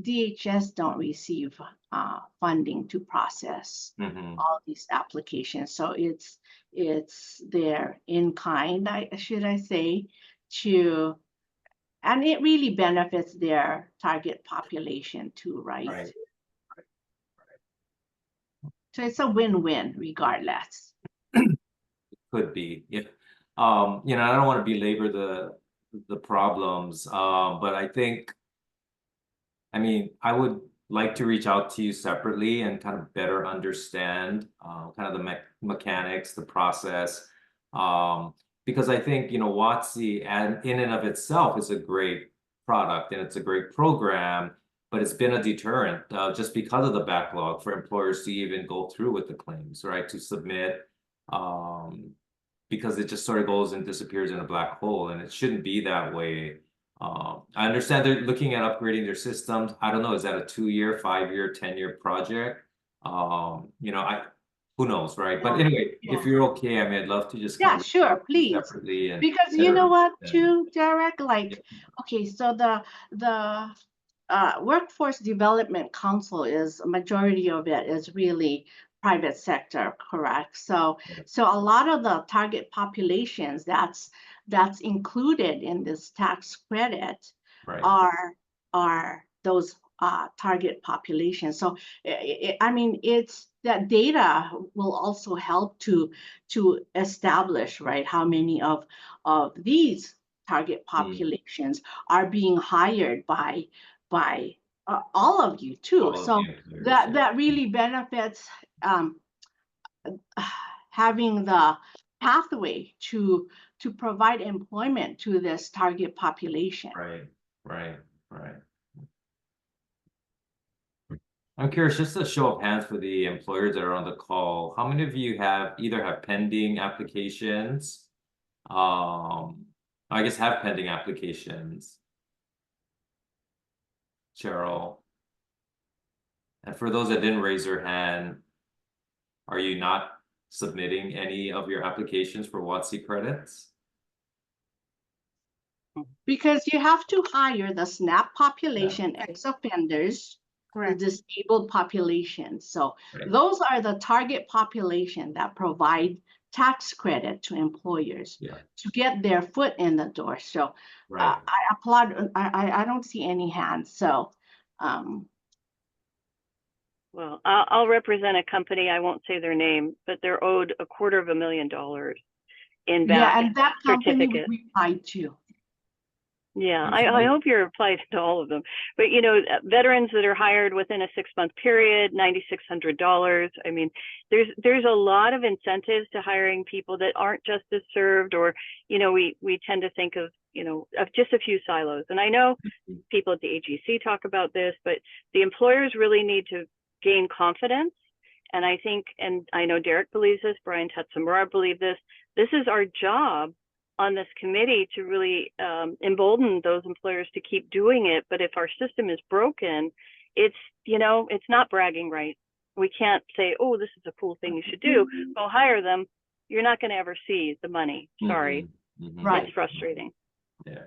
DHS don't receive funding to process all these applications. So it's their in kind, should I say, and it really benefits their target population too, right? So it's a win-win regardless. Could be, yeah. I don't want to belabor the problems, but I would like to reach out to you separately and kind of better understand kind of the mechanics, the process, because I think WOTC in and of itself is a great product and it's a great program, but it's been a deterrent just because of the backlog for employers to even go through with the claims, right? To submit, because it just sort of goes and disappears in a black hole, and it shouldn't be that way. I understand they're looking at upgrading their systems. I don't know, is that a 2-year, 5-year, 10-year project? Who knows, right? But anyway, if you're okay, I'd love to just kind of sure, please. separately and Because you know what, understand. too, Derek, okay, so the Workforce Development Council is, a majority of it is really private sector, correct? So a lot of the target populations that's included in this tax credit are those target populations. So it's that data will also help to establish, right, how many of these target populations are being hired by all of you too. So that really benefits having the pathway to provide employment to this target population. Right. I'm curious, just a show of hands for the employers that are on the call. How many of you either have pending applications? I guess have pending applications. Cheryl. And for those that didn't raise their hand, are you not submitting any of your applications for WOTC credits? Because you have to hire the SNAP population, ex-offenders, the Correct. disabled population. So Right. those are the target population that provide tax credit to employers Yeah. to get their foot in the door. So Right. I applaud, I don't see any hands. So Well, I'll represent a company, I won't say their name, but they're owed $250,000 in yeah, back and that company we certificate. replied to. Yeah, I hope you're applied to all of them. But you know, veterans that are hired within a 6-month period, $9,600. I mean, there's a lot of incentives to hiring people that aren't justice served, or you know, we tend to think of, you know, of just a few silos. And I know people at the AGC talk about this, but the employers really need to gain confidence. And I think, and I know Derek believes this, Brian Tetsamura believe this. This is our job on this committee to really embolden those employers to keep doing it. But if our system is broken, it's, you know, it's not bragging right. We can't say, oh, this is a cool thing you should do. Go hire them. You're not going to ever see the money. Sorry. Right. It's frustrating. Yeah.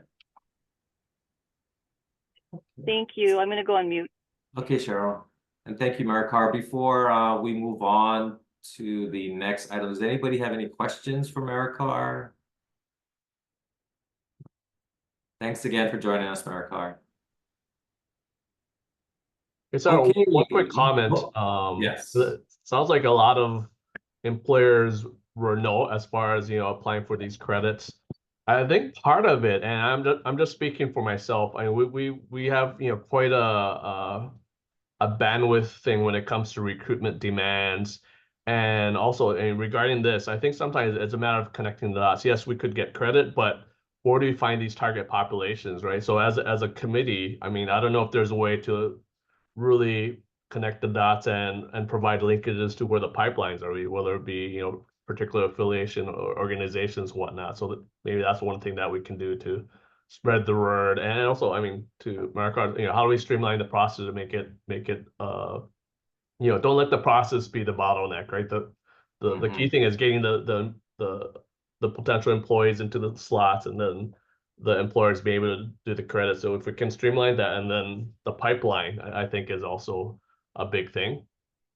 Thank you. I'm going to go on mute. Okay, Cheryl. And thank you, Maricar. Before we move on to the next item, does anybody have any questions for Maricar? Thanks again for joining us, Maricar. So Okay. one quick comment. Yes. Sounds like a lot of employers were no as far as, you know, applying for these credits. I think part of it, and I'm just speaking for myself. I mean, we have, you know, quite a bandwidth thing when it comes to recruitment demands. And also regarding this, I think sometimes it's a matter of connecting the dots. Yes, we could get credit, but where do we find these target populations, right? So as a committee, I mean, I don't know if there's a way to really connect the dots and provide linkages to where the pipelines are, whether it be, you know, particular affiliation or organizations, whatnot. So that maybe that's one thing that we can do to spread the word. And also, I mean, to Maricar, you know, how do we streamline the process to make it you know, don't let the process be the bottleneck, right? The key thing is getting the potential employees into the slots, and then the employers be able to do the credit. So if we can streamline that, and then the pipeline, I think is also a big thing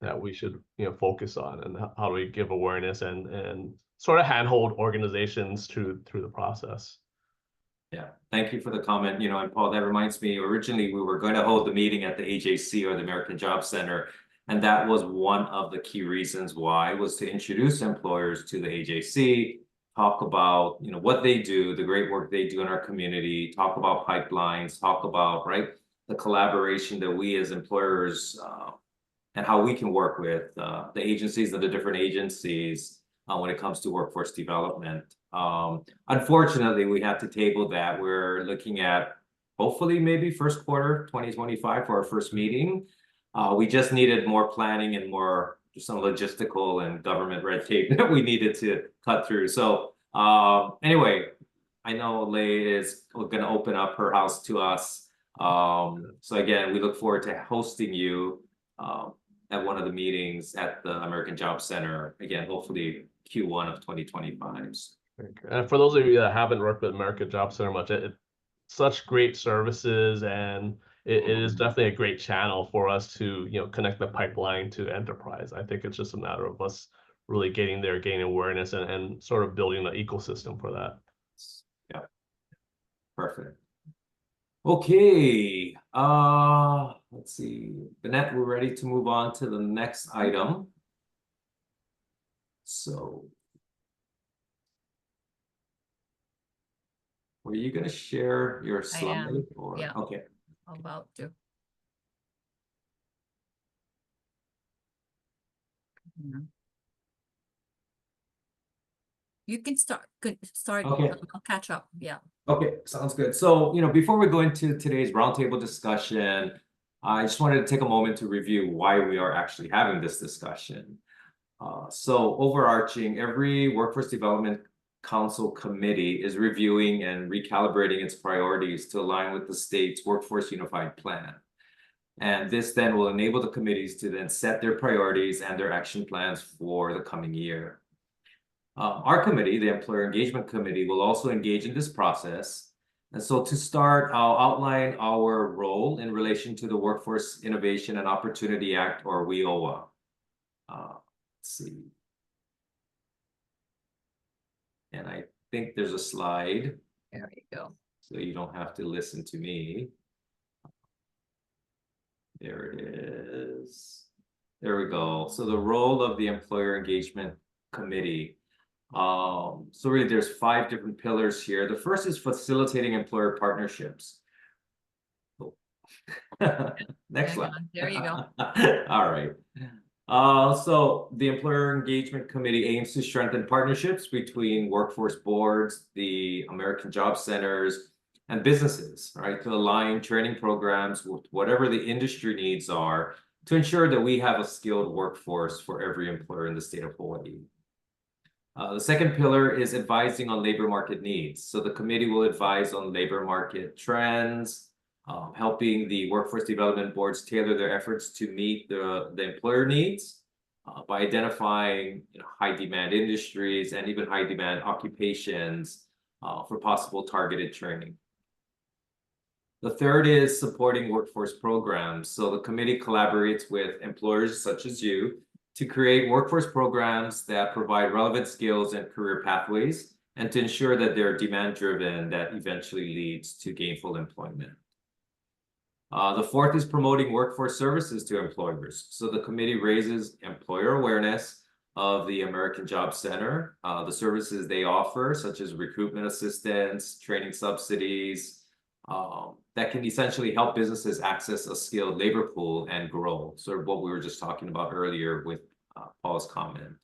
that we should, you know, focus on, and how do we give awareness and sort of handhold organizations through the process. Yeah, thank you for the comment. You know, and Paul, that reminds me, originally we were going to hold the meeting at the AJC, or the American Job Center, and that was one of the key reasons why, was to introduce employers to the AJC, talk about, you know, what they do, the great work they do in our community, talk about pipelines, talk about, right, the collaboration that we as employers and how we can work with the agencies and the different agencies when it comes to workforce development. Unfortunately, we have to table that. We're looking at hopefully maybe first quarter 2025 for our first meeting. We just needed more planning and more some logistical and government red tape that we needed to cut through. So anyway, I know Lei is going to open up her house to us. So again, we look forward to hosting you at one of the meetings at the American Job Center. Again, hopefully Q1 of 2025. And for those of you that haven't worked with American Job Center much, it's such great services, and it is definitely a great channel for us to, you know, connect the pipeline to enterprise. I think it's just a matter of us really getting there, gaining awareness, and sort of building an ecosystem for that. Yeah. Perfect. Okay. Let's see. Bennett, we're ready to move on to the next item. So were you going to share your slide? Or yeah. Okay. I'm about to. You can start. Okay. I'll catch up. Yeah. Okay, sounds good. So, you know, before we go into today's roundtable discussion, I just wanted to take a moment to review why we are actually having this discussion. So overarching, every Workforce Development Council committee is reviewing and recalibrating its priorities to align with the state's Workforce Unified Plan. And this then will enable the committees to then set their priorities and their action plans for the coming year. Our committee, the Employer Engagement Committee, will also engage in this process. And so to start, I'll outline our role in relation to the Workforce Innovation and Opportunity Act, or WIOA. Let's see. And I think there's a slide. There you go. So you don't have to listen to me. There it is. There we go. So the role of the Employer Engagement Committee. So really there's 5 different pillars here. The first is facilitating employer partnerships. Oh. Next slide. There you go. All right. So the Employer Engagement Committee aims to strengthen partnerships between workforce boards, the American Job Centers, and businesses, right, to align training programs with whatever the industry needs are to ensure that we have a skilled workforce for every employer in the state of Hawaii. The second pillar is advising on labor market needs. So the committee will advise on labor market trends, helping the workforce development boards tailor their efforts to meet the employer needs by identifying high demand industries and even high demand occupations for possible targeted training. The third is supporting workforce programs. So the committee collaborates with employers such as you to create workforce programs that provide relevant skills and career pathways, and to ensure that they're demand-driven, that eventually leads to gainful employment. The fourth is promoting workforce services to employers. So the committee raises employer awareness of the American Job Center, the services they offer, such as recruitment assistance, training subsidies, that can essentially help businesses access a skilled labor pool and grow. Sort of what we were just talking about earlier with Paul's comment.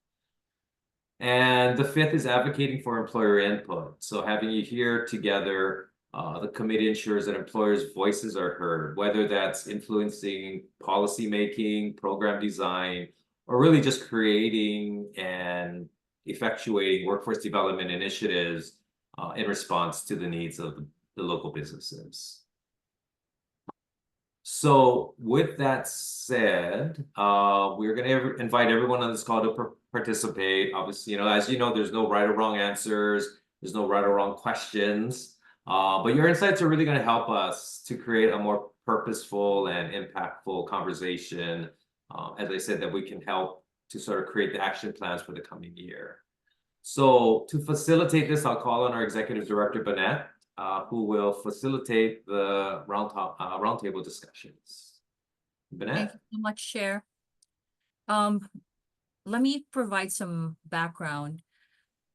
And the fifth is advocating for employer input. So having you here together, the committee ensures that employers' voices are heard, whether that's influencing policy making, program design, or really just creating and effectuating workforce development initiatives in response to the needs of the local businesses. So with that said, we're going to invite everyone on this call to participate. Obviously, as you know, there's no right or wrong answers. There's no right or wrong questions. But your insights are really going to help us to create a more purposeful and impactful conversation. As I said, that we can help to sort of create the action plans for the coming year. So to facilitate this, I'll call on our Executive Director, Bennett, who will facilitate the roundtable discussions. Bennett? Thank you so much, Chair. Let me provide some background.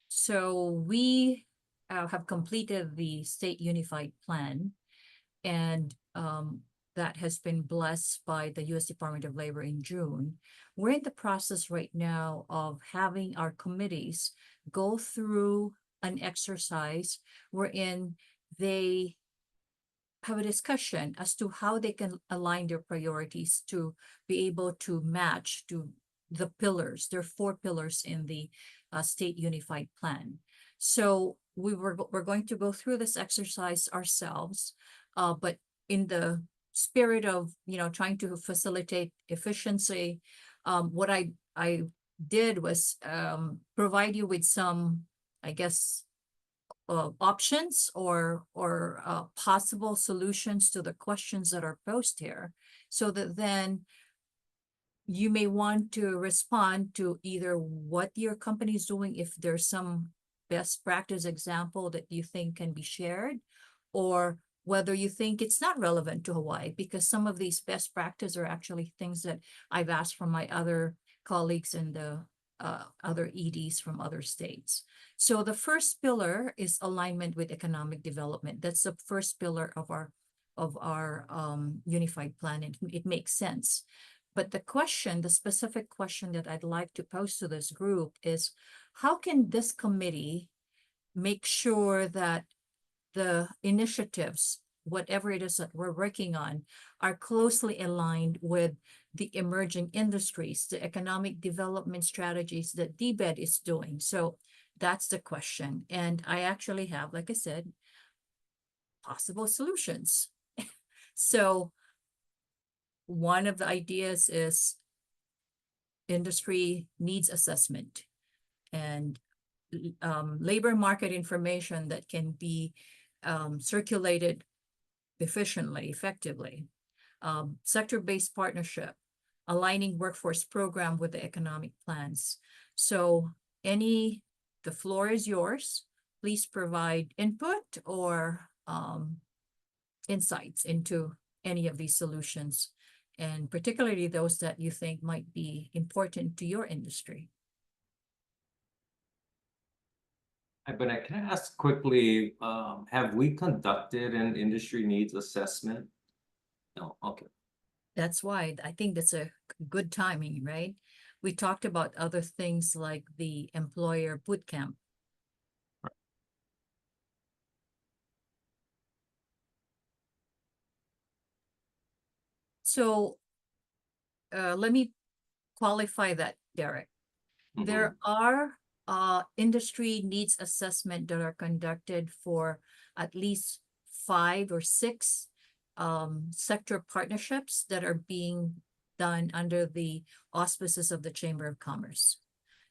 So we have completed the State Unified Plan, and that has been blessed by the U.S. Department of Labor in June. We're in the process right now of having our committees go through an exercise wherein they have a discussion as to how they can align their priorities to be able to match to the pillars. There are 4 pillars in the State Unified Plan. So we're going to go through this exercise ourselves, but in the spirit of trying to facilitate efficiency, what I did was provide you with some, I guess, options or possible solutions to the questions that are posed here, so that then you may want to respond to either what your company is doing, if there's some best practice example that you think can be shared, or whether you think it's not relevant to Hawaii, because some of these best practices are actually things that I've asked from my other colleagues and the other EDs from other states. So the first pillar is alignment with economic development. That's the first pillar of our unified plan, and it makes sense. But the specific question that I'd like to pose to this group is, how can this committee make sure that the initiatives, whatever it is that we're working on, are closely aligned with the emerging industries, the economic development strategies that DBED is doing? So that's the question. And I actually have, like I said, possible solutions. So one of the ideas is industry needs assessment and labor market information that can be circulated efficiently, effectively. Sector-based partnership, aligning workforce program with the economic plans. So the floor is yours. Please provide input or insights into any of these solutions, and particularly those that you think might be important to your industry. Hi, Bennett, can I ask quickly, have we conducted an industry needs assessment? No, okay. That's why I think that's a good timing, right? We talked about other things like the employer boot camp. So let me qualify that, Derek. There are industry needs assessment that are conducted for at least 5 or 6 sector partnerships that are being done under the auspices of the Chamber of Commerce.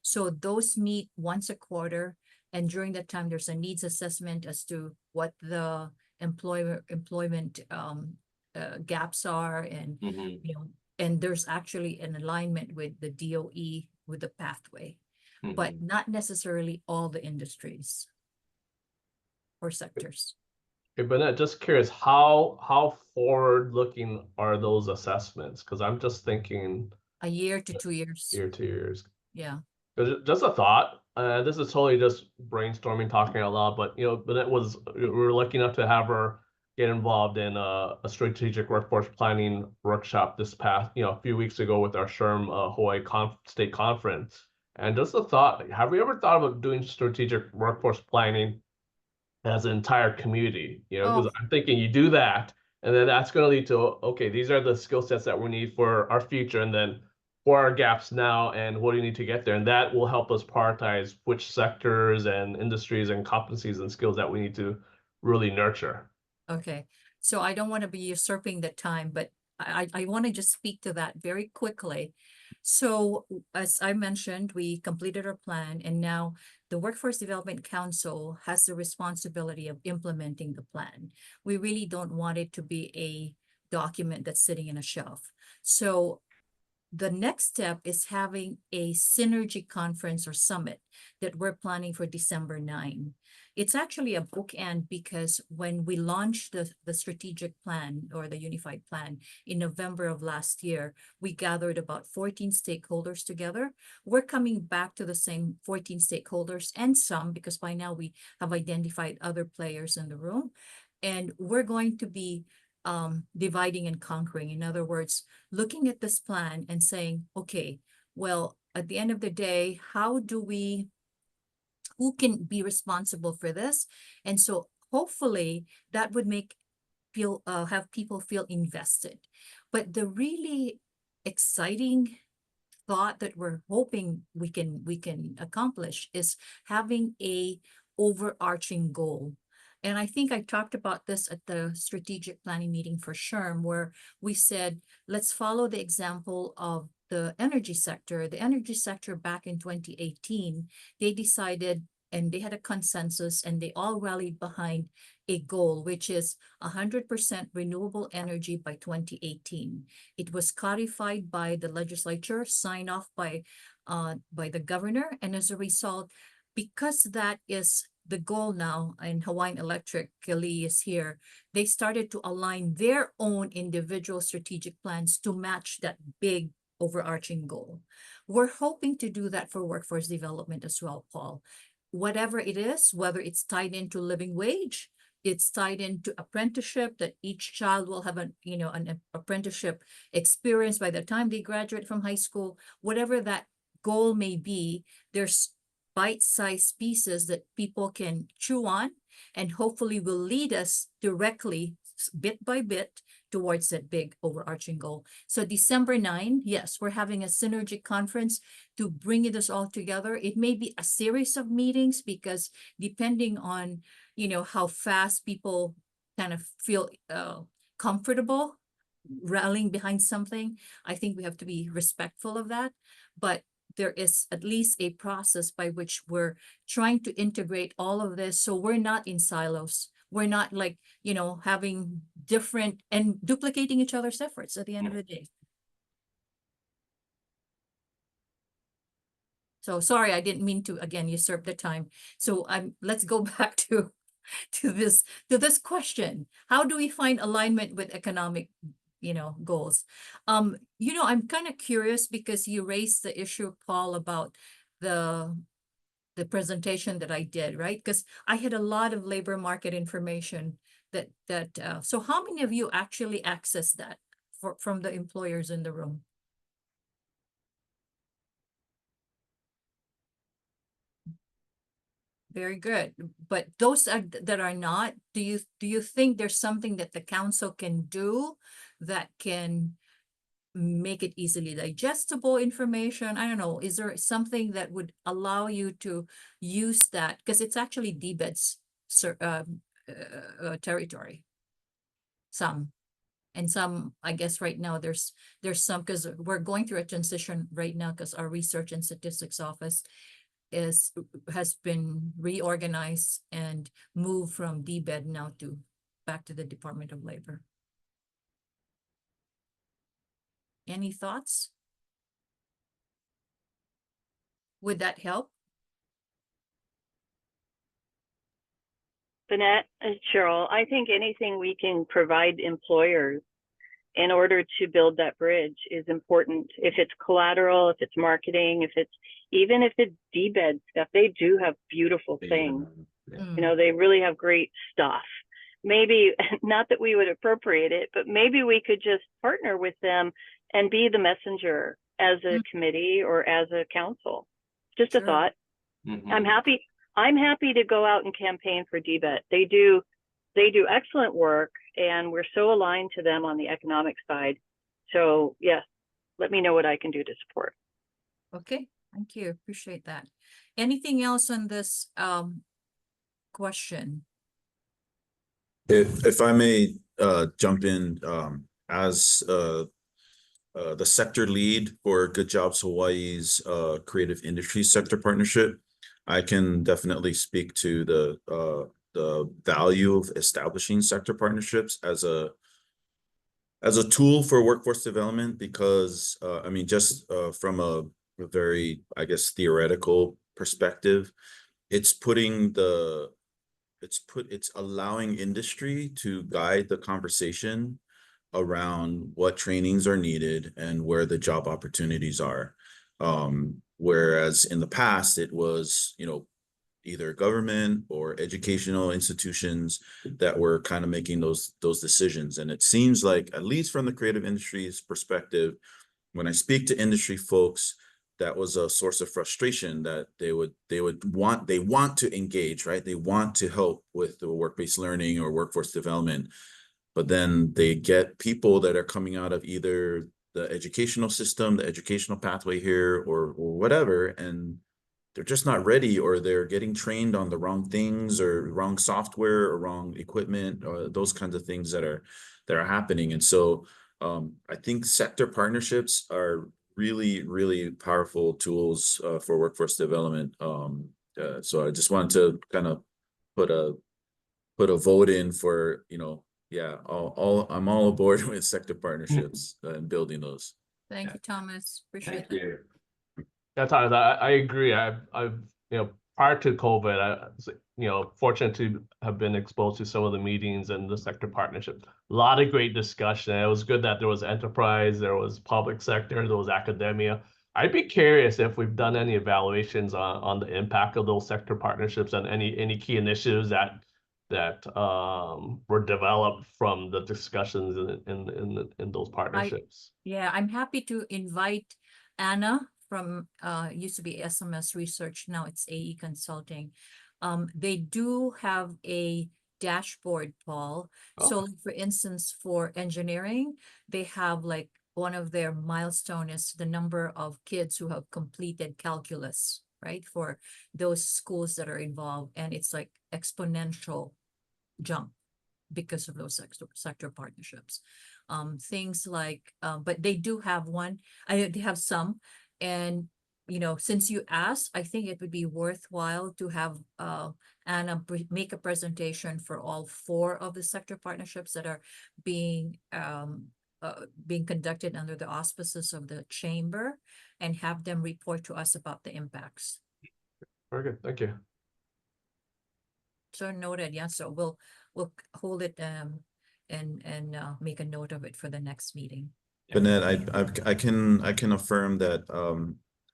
So those meet once a quarter, and during that time, there's a needs assessment as to what the employment gaps are, and you know, and there's actually an alignment with the DOE with the pathway, but not necessarily all the industries or sectors. Hey, Bennett, just curious, how forward-looking are those assessments? Because I'm just thinking A year to 2 years. year, 2 years. Yeah. Just a thought. This is totally just brainstorming, talking out loud. But you know, Bennett we were lucky enough to have her get involved in a strategic workforce planning workshop this past, a few weeks ago with our SHRM Hawaii State Conference. And just a thought: have we ever thought about doing strategic workforce planning as an entire community? Because I'm thinking you do that, and then that's going to lead to, okay, these are the skill sets that we need for our future, and then what are our gaps now, and what do you need to get there? And that will help us prioritize which sectors and industries and competencies and skills that we need to really nurture. Okay, so I don't want to be usurping the time, but I want to just speak to that very quickly. So as I mentioned, we completed our plan, and now the Workforce Development Council has the responsibility of implementing the plan. We really don't want it to be a document that's sitting in a shelf. So the next step is having a synergy conference or summit that we're planning for December 9. It's actually a bookend because when we launched the strategic plan or the unified plan in November of last year, we gathered about 14 stakeholders together. We're coming back to the same 14 stakeholders and some, because by now we have identified other players in the room. And we're going to be dividing and conquering. In other words, looking at this plan and saying, okay, well, at the end of the day, who can be responsible for this? And so hopefully that would have people feel invested. But the really exciting thought that we're hoping we can accomplish is having a overarching goal. And I think I talked about this at the strategic planning meeting for SHRM, where we said, let's follow the example of the energy sector. The energy sector back in 2018, they decided, and they had a consensus, and they all rallied behind a goal, which is 100% renewable energy by 2018. It was codified by the legislature, signed off by the governor, and as a result, because that is the goal now, and Hawaiian Electric, Kelly is here, they started to align their own individual strategic plans to match that big overarching goal. We're hoping to do that for workforce development as well, Paul. Whatever it is, whether it's tied into living wage, it's tied into apprenticeship, that each child will have an apprenticeship experience by the time they graduate from high school, whatever that goal may be, there's bite-sized pieces that people can chew on, and hopefully will lead us directly, bit by bit, towards that big overarching goal. So December 9, yes, we're having a synergy conference to bring this all together. It may be a series of meetings, because depending on, how fast people kind of feel comfortable rallying behind something, I think we have to be respectful of that. But there is at least a process by which we're trying to integrate all of this, so we're not in silos. We're not like, you know, having different and duplicating each other's efforts at the end of the day. So sorry, I didn't mean to, again, usurp the time. So let's go back to this question. How do we find alignment with economic, you know, goals? You know, I'm kind of curious because you raised the issue, Paul, about the presentation that I did, right? Because I had a lot of labor market information so how many of you actually access that from the employers in the room? Very good. But those that are not, do you think there's something that the council can do that can make it easily digestible information? I don't know. Is there something that would allow you to use that? Because it's actually DBED's territory. Some. And some, I guess right now there's some, because we're going through a transition right now because our research and statistics office has been reorganized and moved from DBED now to back to the Department of Labor. Any thoughts? Would that help? Vanette, Cheryl, I think anything we can provide employers in order to build that bridge is important. If it's collateral, if it's marketing, even if it's DBED stuff, they do have beautiful things. You know, they really have great stuff. Maybe, not that we would appropriate it, but maybe we could just partner with them and be the messenger as a committee or as a council. Just a thought. I'm happy to go out and campaign for DBED. They do excellent work, and we're so aligned to them on the economic side. So yes, let me know what I can do to support. Okay, thank you. Appreciate that. Anything else on this question? If I may jump in, as the sector lead for Good Jobs Hawaii's creative industry sector partnership, I can definitely speak to the value of establishing sector partnerships as a tool for workforce development, because I mean, just from a very, I guess, theoretical perspective, it's allowing industry to guide the conversation around what trainings are needed and where the job opportunities are. Whereas in the past, it was, you know, either government or educational institutions that were kind of making those decisions. And it seems like, at least from the creative industry's perspective, when I speak to industry folks, that was a source of frustration, that they want to engage, right? They want to help with the work-based learning or workforce development, but then they get people that are coming out of either the educational system, the educational pathway here, or whatever, and they're just not ready, or they're getting trained on the wrong things, or wrong software, or wrong equipment, or those kinds of things that are happening. And so I think sector partnerships are really, really powerful tools for workforce development. So I just wanted to kind of put a vote in for, you know, yeah, I'm all aboard with sector partnerships and building those. Thank you, Thomas. Appreciate it. Yeah, Thomas, I agree. I've you know, prior to COVID, I was, you know, fortunate to have been exposed to some of the meetings and the sector partnerships. A lot of great discussion. It was good that there was enterprise, there was public sector, there was academia. I'd be curious if we've done any evaluations on the impact of those sector partnerships and any key initiatives that were developed from the discussions in those partnerships. Yeah, I'm happy to invite Anna from used to be SMS Research, now it's AE Consulting. They do have a dashboard, Paul. So for instance, for engineering, they have like one of their milestone is the number of kids who have completed calculus, right? For those schools that are involved, and it's like exponential jump. because of those sector partnerships. Things like, but they do have one, they have some, and you know, since you asked, I think it would be worthwhile to have Anna make a presentation for all 4 of the sector partnerships that are being conducted under the auspices of the chamber, and have them report to us about the impacts. Very good, thank you. So noted, yeah. So we'll hold it and make a note of it for the next meeting. Bennett, I can affirm that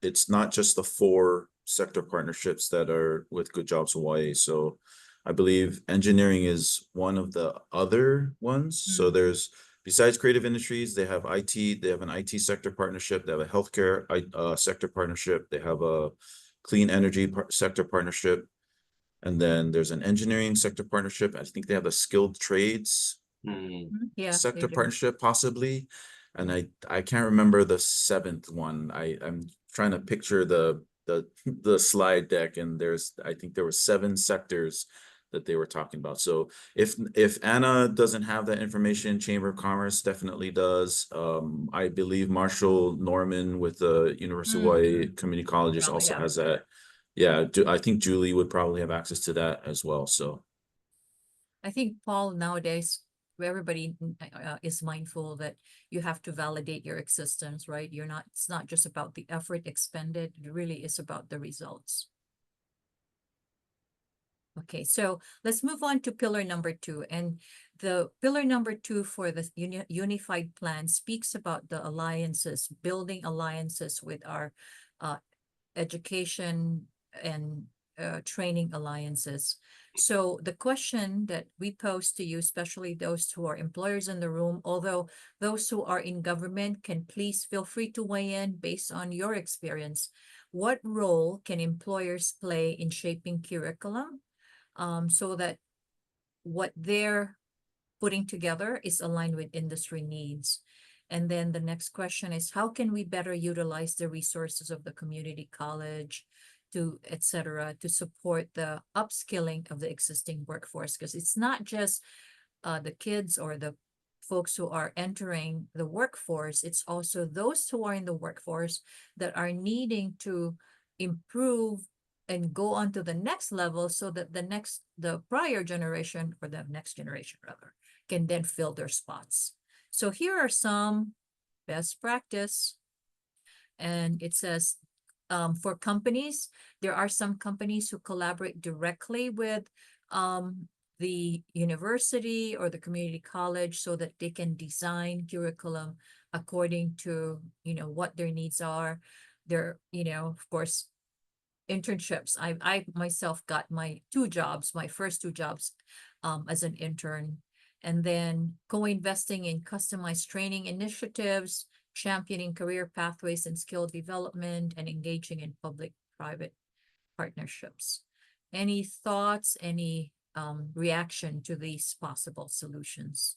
it's not just the 4 sector partnerships that are with Good Jobs Hawaii. So I believe engineering is one of the other ones. So there's, besides creative industries, they have IT, they have an IT sector partnership, they have a healthcare sector partnership, they have a clean energy sector partnership, and then there's an engineering sector partnership. I think they have a skilled trades sector partnership possibly. And I can't remember the 7th one. I'm trying to picture the slide deck, and I think there were 7 sectors that they were talking about. So if Anna doesn't have that information, Chamber of Commerce definitely does. I believe Marshall Norman with the University of Hawaii Community Colleges Probably also have has that. Yeah, I think Julie would probably have access to that as well. So I think, Paul, nowadays everybody is mindful that you have to validate your existence, right? It's not just about the effort expended, it really is about the results. Okay, so let's move on to pillar number 2. And the pillar number 2 for the unified plan speaks about the alliances, building alliances with our education and training alliances. So the question that we pose to you, especially those who are employers in the room, although those who are in government can please feel free to weigh in based on your experience. What role can employers play in shaping curriculum so that what they're putting together is aligned with industry needs? And then the next question is, how can we better utilize the resources of the community college to et cetera, to support the upskilling of the existing workforce? Because it's not just the kids or the folks who are entering the workforce, it's also those who are in the workforce that are needing to improve and go on to the next level so that the prior generation, or the next generation rather, can then fill their spots. So here are some best practice. And it says, for companies, there are some companies who collaborate directly with the university or the community college so that they can design curriculum according to, what their needs are. There, of course, internships. I myself got my first 2 jobs as an intern, and then co-investing in customized training initiatives, championing career pathways and skill development, and engaging in public-private partnerships. Any thoughts, any reaction to these possible solutions?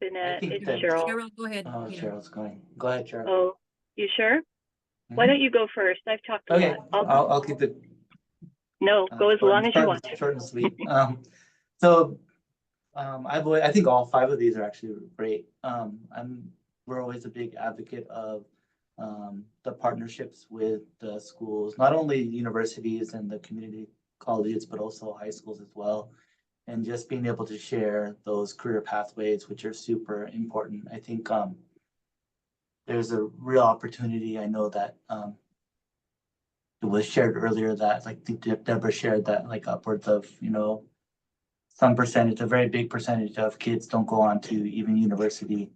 I think It's that- Cheryl. Cheryl, go ahead. Oh, Cheryl's going. Go ahead, Cheryl. Oh, you sure? Why don't you go first? I've talked a Okay, lot. I'll keep it. No, go as long as you want. Short and sweet. I think all 5 of these are actually great. We're always a big advocate of the partnerships with the schools, not only universities and the community colleges, but also high schools as well. And just being able to share those career pathways, which are super important. I think there's a real opportunity. I know that it was shared earlier that, like Deborah shared, that like upwards of, some percentage, a very big percentage of kids don't go on to even university.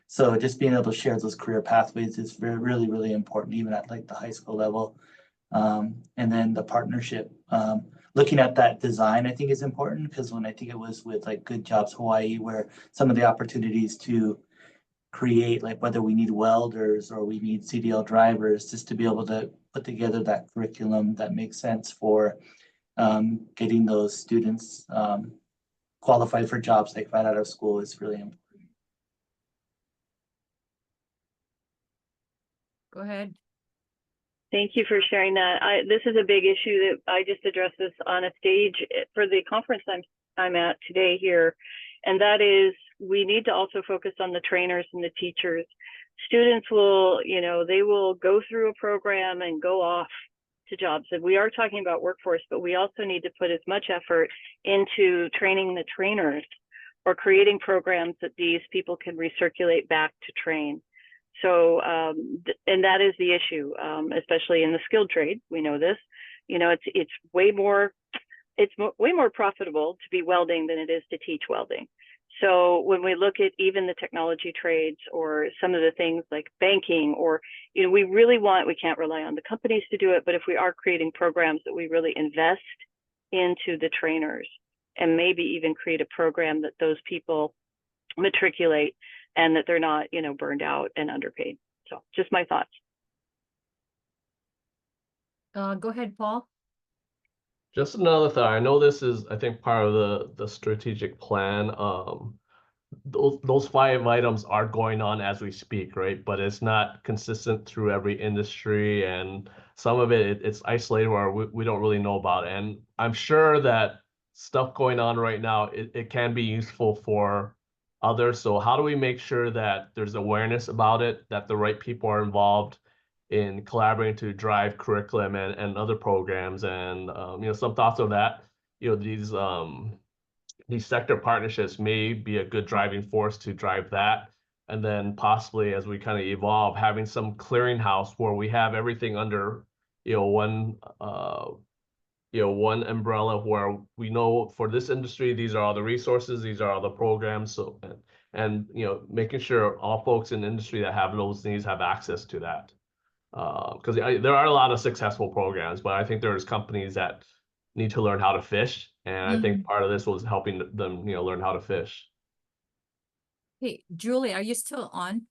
So just being able to share those career pathways is really, really important, even at like the high school level. And then the partnership, looking at that design, I think is important, because when I think it was with like Good Jobs Hawaii, where some of the opportunities to create, like whether we need welders or we need CDL drivers, just to be able to put together that curriculum that makes sense for getting those students qualified for jobs like right out of school is really important. Go ahead. Thank you for sharing that. This is a big issue that I just addressed this on a stage for the conference I'm at today here. And that is, we need to also focus on the trainers and the teachers. Students will, you know, they will go through a program and go off to jobs. And we are talking about workforce, but we also need to put as much effort into training the trainers or creating programs that these people can recirculate back to train. So, and that is the issue, especially in the skilled trade. We know this, you know, it's way more profitable to be welding than it is to teach welding. So when we look at even the technology trades or some of the things like banking, or, you know, we can't rely on the companies to do it, but if we are creating programs that we really invest into the trainers and maybe even create a program that those people matriculate and that they're not, you know, burned out and underpaid. So just my thoughts. Go ahead, Paul. Just another thought. I know this is, I think, part of the strategic plan. Those 5 items are going on as we speak, right? But it's not consistent through every industry, and some of it's isolated where we don't really know about it. And I'm sure that stuff going on right now, it can be useful for others. So how do we make sure that there's awareness about it, that the right people are involved in collaborating to drive curriculum and other programs? And you know, some thoughts on that. You know, these sector partnerships may be a good driving force to drive that. And then possibly as we kind of evolve, having some clearinghouse where we have everything under, you know, one umbrella, where we know for this industry, these are all the resources, these are all the programs. So, and you know, making sure all folks in the industry that have those needs have access to that. Because there are a lot of successful programs, but I think there's companies that need to learn how to fish, and I think part of this was helping them, you know, learn how to fish. Hey, Julie, are you still on?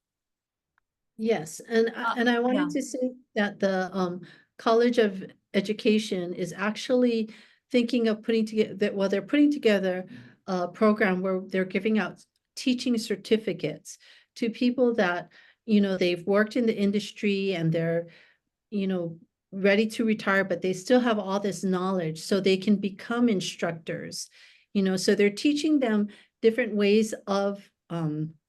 Yes, and I wanted to say that the College of Education is actually thinking of putting together, well, they're putting together a program where they're giving out teaching certificates to people that, you know, they've worked in the industry and they're, you know, ready to retire, but they still have all this knowledge so they can become instructors, you know, so they're teaching them different ways of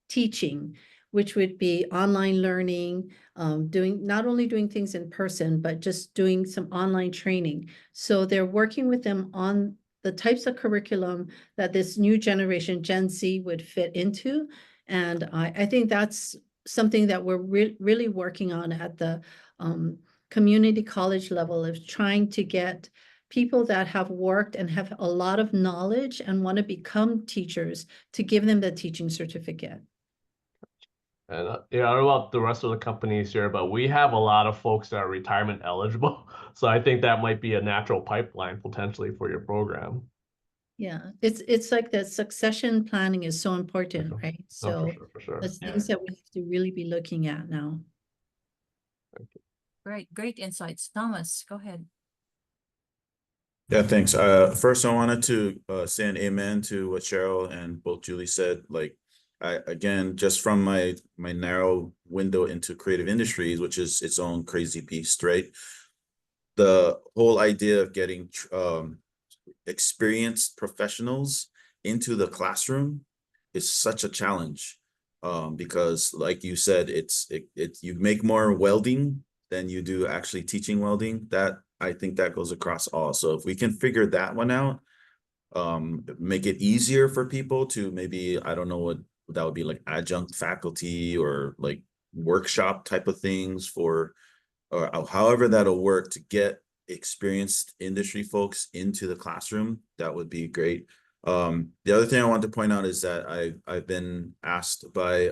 teaching, which would be online learning, not only doing things in person, but just doing some online training. So they're working with them on the types of curriculum that this new generation, Gen Z, would fit into. And I think that's something that we're really working on at the community college level, of trying to get people that have worked and have a lot of knowledge and want to become teachers to give them the teaching certificate. And you know, I don't know about the rest of the companies here, but we have a lot of folks that are retirement eligible. So I think that might be a natural pipeline potentially for your program. Yeah, it's like the succession planning is so important, right? So for sure. that's things that we have to really be looking at now. Great insights. Thomas, go ahead. Yeah, thanks. First, I wanted to say an amen to what Cheryl and both Julie said. Like, again, just from my narrow window into creative industries, which is its own crazy beast, right? The whole idea of getting experienced professionals into the classroom is such a challenge, because, like you said, you make more welding than you do actually teaching welding. That, I think, that goes across all. So if we can figure that one out, make it easier for people to maybe, I don't know what that would be, like adjunct faculty or like workshop type of things for, or however that'll work to get experienced industry folks into the classroom, that would be great. The other thing I want to point out is that I've been asked by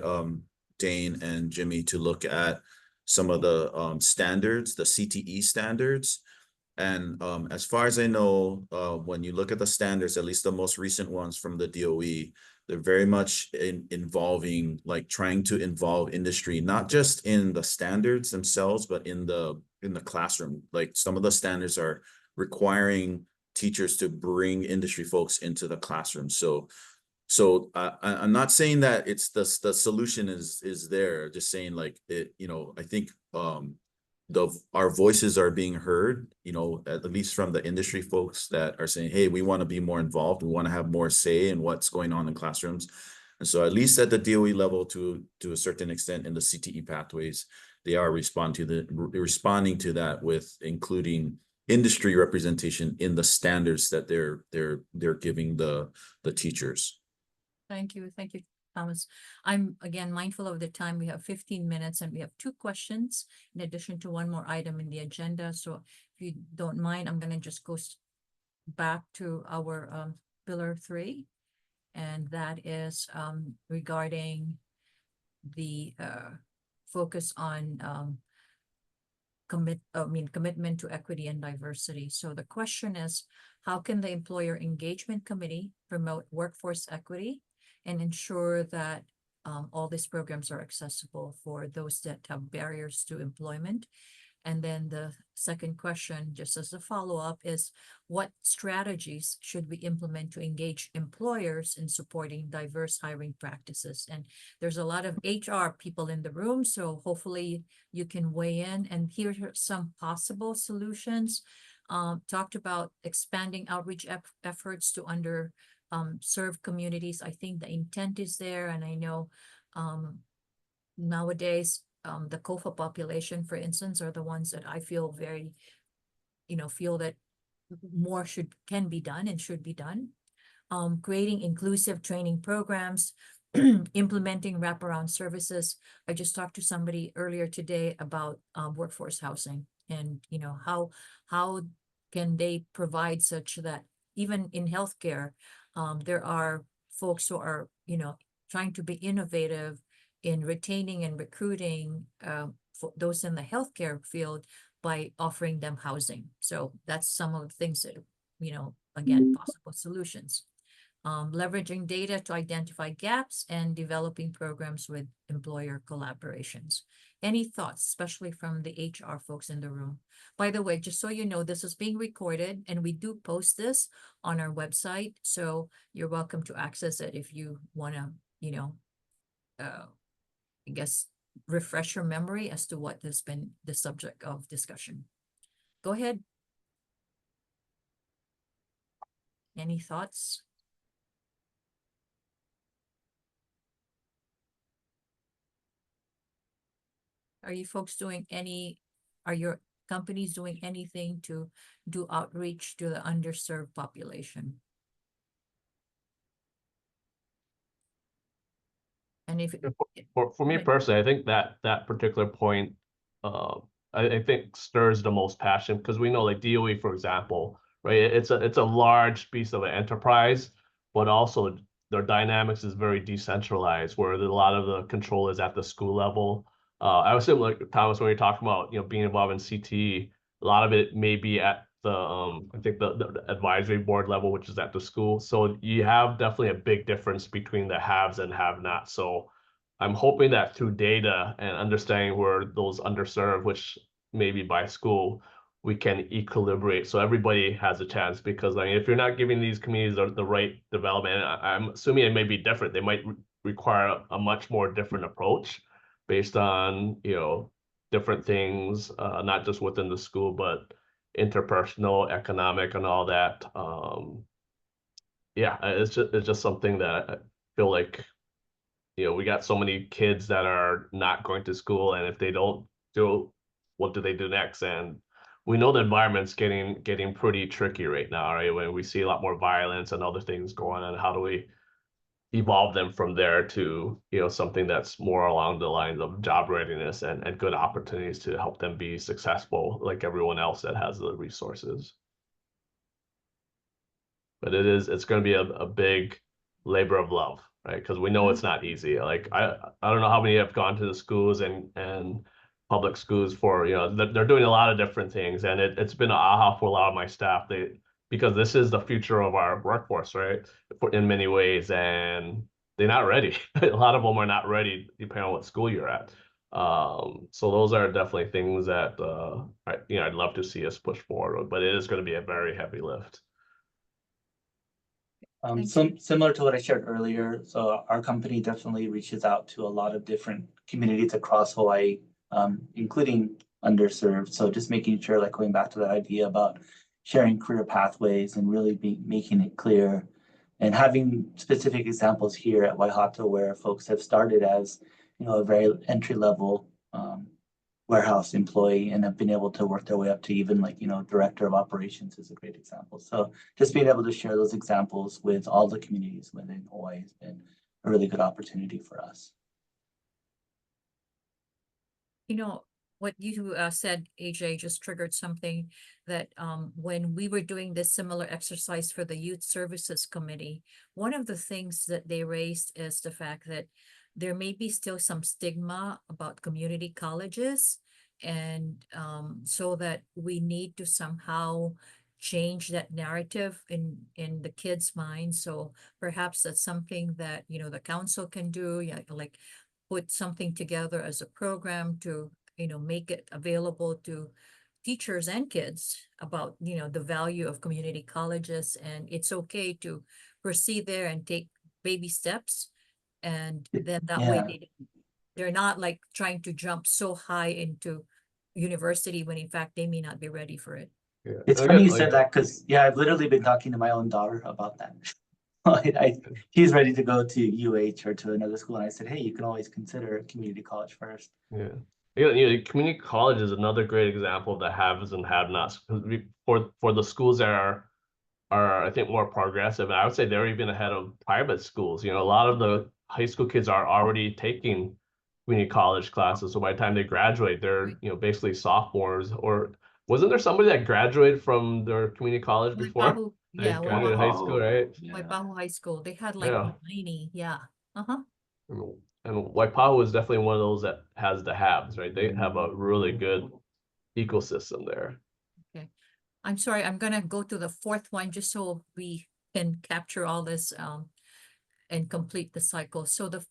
Dane and Jimmy to look at some of the standards, the CTE standards. And as far as I know, when you look at the standards, at least the most recent ones from the DOE, they're very much involving, like, trying to involve industry, not just in the standards themselves, but in the classroom. Like, some of the standards are requiring teachers to bring industry folks into the classroom. So I'm not saying that it's the solution is there, just saying, like, it, you know, I think our voices are being heard, you know, at least from the industry folks that are saying, hey, we want to be more involved. We want to have more say in what's going on in classrooms. And so at least at the DOE level, to a certain extent in the CTE pathways, they are responding to that with including industry representation in the standards that they're giving the teachers. Thank you, Thomas. I'm again mindful of the time. We have 15 minutes and we have 2 questions in addition to one more item in the agenda. So if you don't mind, I'm going to just go back to our pillar 3, and that is regarding the focus on commitment to equity and diversity. So the question is, how can the Employer Engagement Committee promote workforce equity and ensure that all these programs are accessible for those that have barriers to employment? And then the second question, just as a follow-up, is what strategies should we implement to engage employers in supporting diverse hiring practices? And there's a lot of HR people in the room, so hopefully you can weigh in. And here are some possible solutions. Talked about expanding outreach efforts to underserved communities. I think the intent is there, and I know nowadays the COFA population, for instance, are the ones that I feel very, feel that more can be done and should be done. Creating inclusive training programs, implementing wraparound services. I just talked to somebody earlier today about workforce housing, and how can they provide such that even in healthcare, there are folks who are trying to be innovative in retaining and recruiting for those in the healthcare field by offering them housing. So that's some of the things that, again, possible solutions. Leveraging data to identify gaps and developing programs with employer collaborations. Any thoughts, especially from the HR folks in the room? By the way, just so you know, this is being recorded and we do post this on our website. So you're welcome to access it if you want to, I guess, refresh your memory as to what has been the subject of discussion. Go ahead. Any thoughts? Are you folks are your companies doing anything to do outreach to the underserved population? And if for me personally, I think that particular point, I think stirs the most passion, because we know, like DOE, for example, right? It's a large piece of an enterprise, but also their dynamics is very decentralized, where a lot of the control is at the school level. I would say, like Thomas, when you're talking about being involved in CTE, a lot of it may be at the I think the advisory board level, which is at the school. So you have definitely a big difference between the haves and have-nots. So I'm hoping that through data and understanding where those underserved, which maybe by school, we can equilibrate so everybody has a chance. Because I mean, if you're not giving these communities the right development, I'm assuming it may be different. They might require a much more different approach based on different things, not just within the school, but interpersonal, economic, and all that. Yeah, it's just something that I feel like we got so many kids that are not going to school, and if they don't do, what do they do next? And we know the environment's getting pretty tricky right now, right? When we see a lot more violence and other things going on, how do we evolve them from there to something that's more along the lines of job readiness and good opportunities to help them be successful like everyone else that has the resources. But it's going to be a big labor of love, right? Because we know it's not easy. Like I don't know how many have gone to the schools and public schools for they're doing a lot of different things, and it's been an aha for a lot of my staff. Because this is the future of our workforce, right? In many ways, and they're not ready. A lot of them are not ready, depending on what school you're at. So those are definitely things that I'd love to see us push forward, but it is going to be a very heavy lift. Similar to what I shared earlier, so our company definitely reaches out to a lot of different communities across Hawaii, including underserved. So just making sure, like going back to that idea about sharing career pathways and really making it clear and having specific examples here at Waihata where folks have started as, a very entry level warehouse employee and have been able to work their way up to even like, director of operations is a great example. So just being able to share those examples with all the communities within Hawaii has been a really good opportunity for us. What you said, AJ, just triggered something that when we were doing this similar exercise for the Youth Services Committee, one of the things that they raised is the fact that there may be still some stigma about community colleges, and so that we need to somehow change that narrative in the kids' minds. So perhaps that's something that the council can do, like put something together as a program to make it available to teachers and kids about the value of community colleges, and it's okay to proceed there and take baby steps, and then that way they're not like trying to jump so high into university when in fact they may not be ready for it. Yeah. It's funny you said that because I've literally been talking to my own daughter about that. She's ready to go to UH or to another school, and I said, hey, you can always consider community college first. Yeah. Community college is another great example of the haves and have-nots. For the schools that are I think more progressive, and I would say they're even ahead of private schools. A lot of the high school kids are already taking community college classes, so by the time they graduate, they're basically sophomores. Or wasn't there somebody that graduated from their community college before Waipahu, they yeah, graduated high school, right? Waipahu High School, they had like Yeah. 90, yeah. And Waipahu is definitely one of those that has the haves, right? They have a really good ecosystem there. Okay, I'm sorry, I'm gonna go to the fourth one just so we can capture all this and complete the cycle. So the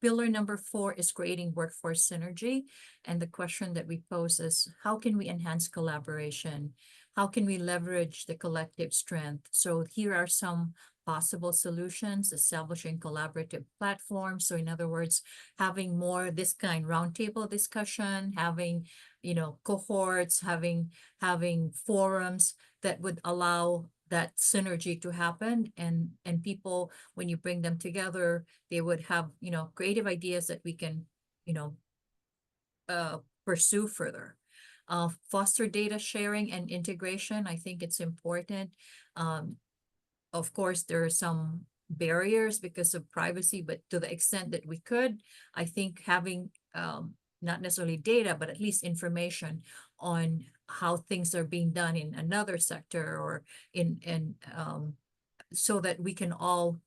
pillar number 4 is creating workforce synergy. And the question that we pose is, how can we enhance collaboration? How can we leverage the collective strength? So here are some possible solutions: establishing collaborative platforms. So in other words, having more this kind roundtable discussion, having, cohorts, having forums that would allow that synergy to happen, and people, when you bring them together, they would have creative ideas that we can pursue further. Foster data sharing and integration. I think it's important. Of course, there are some barriers because of privacy, but to the extent that we could, I think having not necessarily data, but at least information on how things are being done in another sector or so that we can all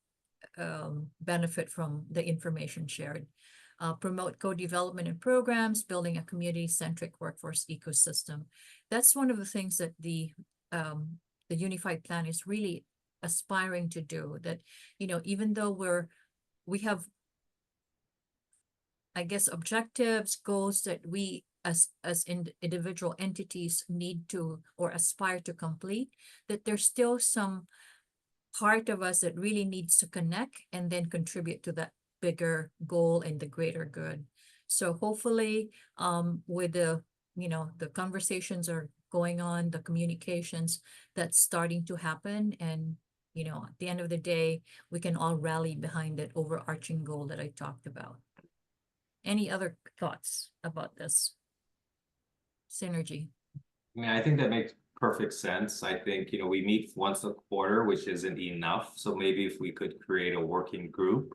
benefit from the information shared. Promote co-development and programs, building a community-centric workforce ecosystem. That's one of the things that the Unified Plan is really aspiring to do. That, even though we have, I guess, objectives, goals that we as individual entities need to or aspire to complete, that there's still some part of us that really needs to connect and then contribute to that bigger goal and the greater good. So hopefully with the conversations are going on, the communications that's starting to happen, and at the end of the day, we can all rally behind that overarching goal that I talked about. Any other thoughts about this synergy? I think that makes perfect sense. I think, we meet once a quarter, which isn't enough. So maybe if we could create a working group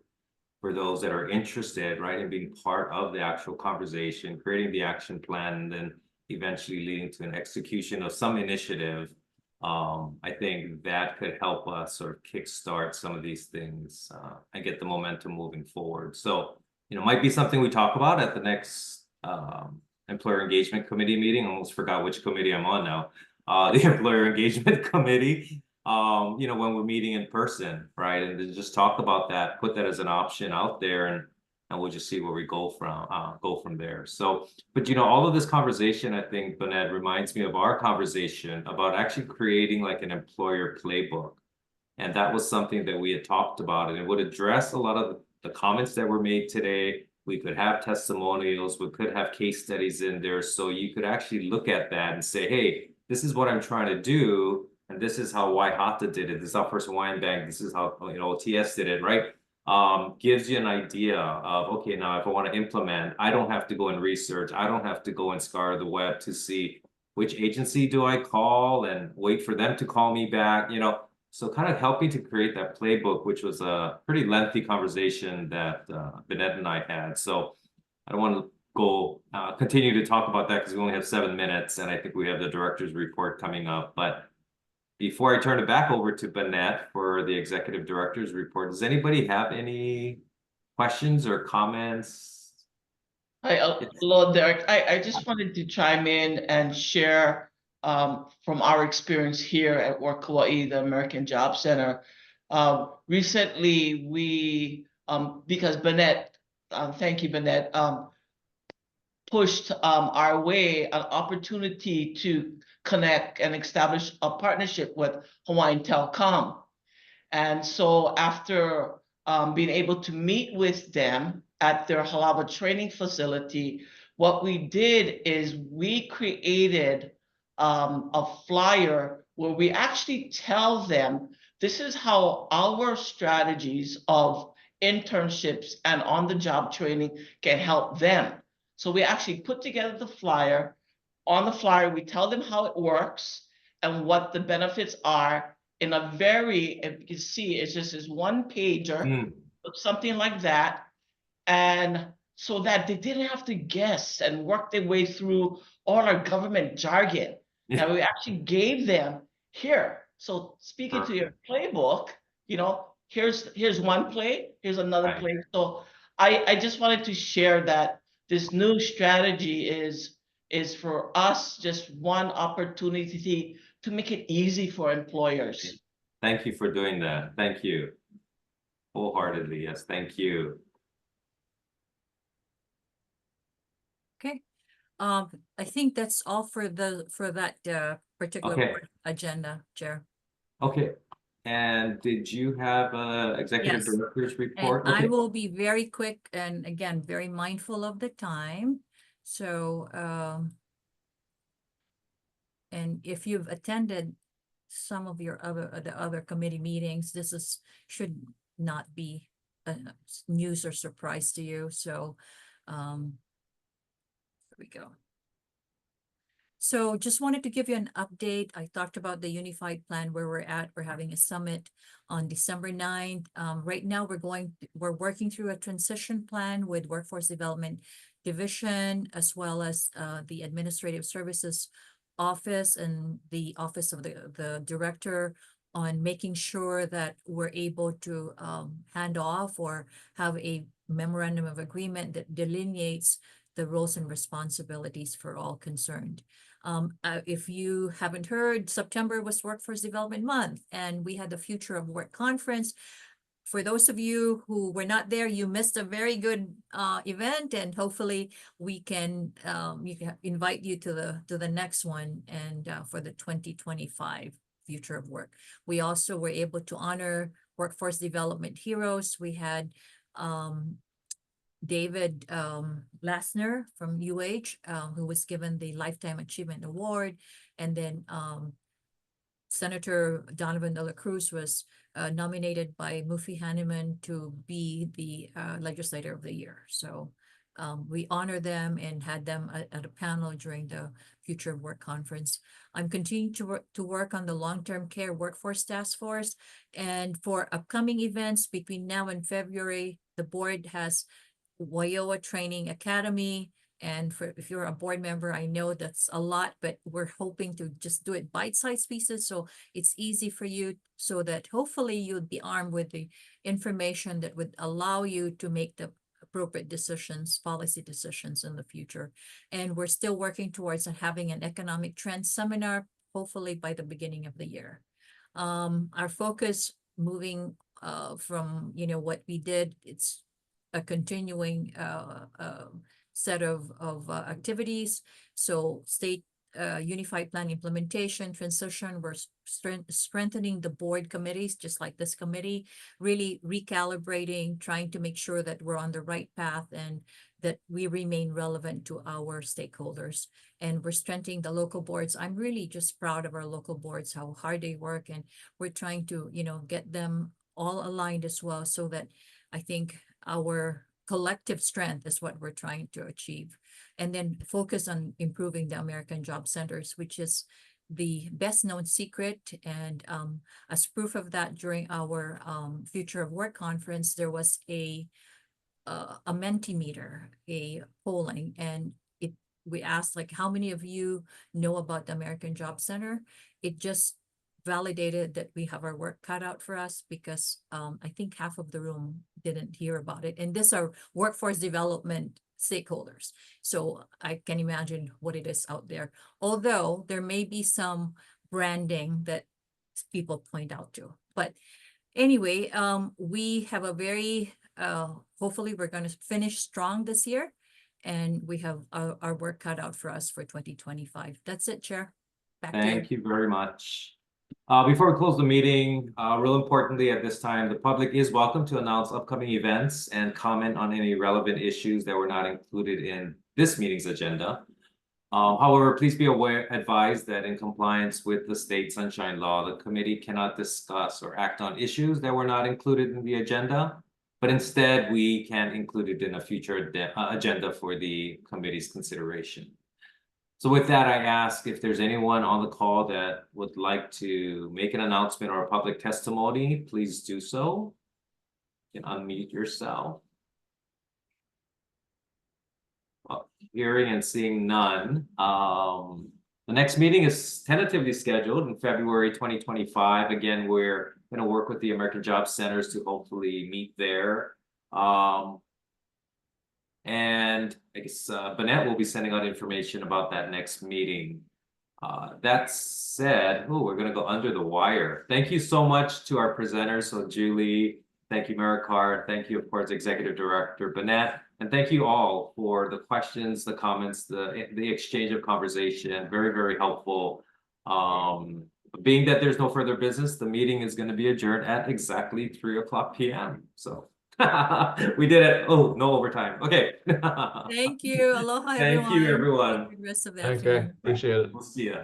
for those that are interested, right, in being part of the actual conversation, creating the action plan, and then eventually leading to an execution of some initiative. I think that could help us sort of kickstart some of these things and get the momentum moving forward. So, might be something we talk about at the next Employer Engagement Committee meeting. I almost forgot which committee I'm on now. The Employer Engagement Committee, when we're meeting in person, right? And to just talk about that, put that as an option out there, and we'll just see where we go from there. So, but all of this conversation, I think, Bonnet, reminds me of our conversation about actually creating like an employer playbook. And that was something that we had talked about, and it would address a lot of the comments that were made today, We could have testimonials, we could have case studies in there, so you could actually look at that and say, hey, this is what I'm trying to do, and this is how Waihata did it. This is how First Hawaiian Bank, this is how, you know, OTS did it, right? Gives you an idea of, okay, now if I want to implement, I don't have to go and research. I don't have to go and scour the web to see which agency do I call and wait for them to call me back, you know. So kind of helping to create that playbook, which was a pretty lengthy conversation that Bennett and I had. So I don't want to go continue to talk about that because we only have 7 minutes, and I think we have the director's report coming up. But before I turn it back over to Bennett for the executive director's report, does anybody have any questions or comments? Hi, hello, Derek. I just wanted to chime in and share from our experience here at Work Hawaii, the American Job Center. Recently, we, because Bennett, thank you, Bennett, pushed our way an opportunity to connect and establish a partnership with Hawaiian Telecom. And so after being able to meet with them at their Halawa training facility, what we did is we created a flyer where we actually tell them this is how our strategies of internships and on-the-job training can help them. So we actually put together the flyer. On the flyer, we tell them how it works and what the benefits are in a very, if you can see, it's just this one pager, something like that. And so that they didn't have to guess and work their way through all our government jargon. And we actually gave them here. So speaking to your playbook, you know, here's one play, here's another play. So I just wanted to share that this new strategy is for us just one opportunity to make it easy for employers. Thank you for doing that. Thank you. Wholeheartedly, yes, thank you. Okay. I think that's all for that particular agenda, Chair. Okay. And did you have a executive Yes. director's report? And I will be very quick and again, very mindful of the time. So, and if you've attended some of your other committee meetings, this should not be a news or surprise to you. So, here we go. So just wanted to give you an update. I talked about the unified plan where we're at. We're having a summit on December 9th. Right now we're working through a transition plan with Workforce Development Division, as well as the Administrative Services Office and the Office of the Director, on making sure that we're able to hand off or have a memorandum of agreement that delineates the roles and responsibilities for all concerned. If you haven't heard, September was Workforce Development Month, and we had the Future of Work Conference. For those of you who were not there, you missed a very good event, and hopefully we can invite you to the next one and for the 2025 Future of Work. We also were able to honor workforce development heroes. We had David Lassner from UH, who was given the Lifetime Achievement Award, and then Senator Donovan De La Cruz was nominated by Mufi Hanneman to be the Legislator of the Year. So we honor them and had them at a panel during the Future of Work Conference. I'm continuing to work on the Long-Term Care Workforce Task Force, and for upcoming events between now and February, the board has Waioa Training Academy. And if you're a board member, I know that's a lot, but we're hoping to just do it bite-sized pieces so it's easy for you, so that hopefully you'll be armed with the information that would allow you to make the appropriate decisions, policy decisions in the future. And we're still working towards having an economic trends seminar, hopefully by the beginning of the year. Our focus moving from, what we did, it's a continuing set of activities. So state unified plan implementation, transition. We're strengthening the board committees, just like this committee, really recalibrating, trying to make sure that we're on the right path and that we remain relevant to our stakeholders. And we're strengthening the local boards. I'm really just proud of our local boards, how hard they work. And we're trying to, get them all aligned as well, so that I think our collective strength is what we're trying to achieve. And then focus on improving the American Job Centers, which is the best known secret. And as proof of that, during our Future of Work conference, there was a Mentimeter, a polling, and we asked, like, how many of you know about the American Job Center? It just validated that we have our work cut out for us, because I think half of the room didn't hear about it. And these are workforce development stakeholders. So I can imagine what it is out there. Although there may be some branding that people point out to. But anyway, we have a very, hopefully we're going to finish strong this year. And we have our work cut out for us for 2025. That's it, Chair. Back to you. Thank you very much. Before we close the meeting, real importantly at this time, the public is welcome to announce upcoming events and comment on any relevant issues that were not included in this meeting's agenda. However, please be advised that in compliance with the state sunshine law, the committee cannot discuss or act on issues that were not included in the agenda, but instead we can include it in a future agenda for the committee's consideration. So with that, I ask if there's anyone on the call that would like to make an announcement or a public testimony, please do so. You can unmute yourself. Well, hearing and seeing none. The next meeting is tentatively scheduled in February 2025. Again, we're going to work with the American Job Centers to hopefully meet there. And I guess Bennett will be sending out information about that next meeting. That said, we're going to go under the wire. Thank you so much to our presenters. So Julie, thank you, Maricar. Thank you, of course, Executive Director Bennett. And thank you all for the questions, the comments, the exchange of conversation. Very, very helpful. Being that there's no further business, the meeting is going to be adjourned at exactly 3:00 p.m. So we did it. Oh, no overtime. Okay. Thank you. Aloha, everyone. Thank you, everyone. Have a good rest of the Okay, afternoon. appreciate it. We'll see you.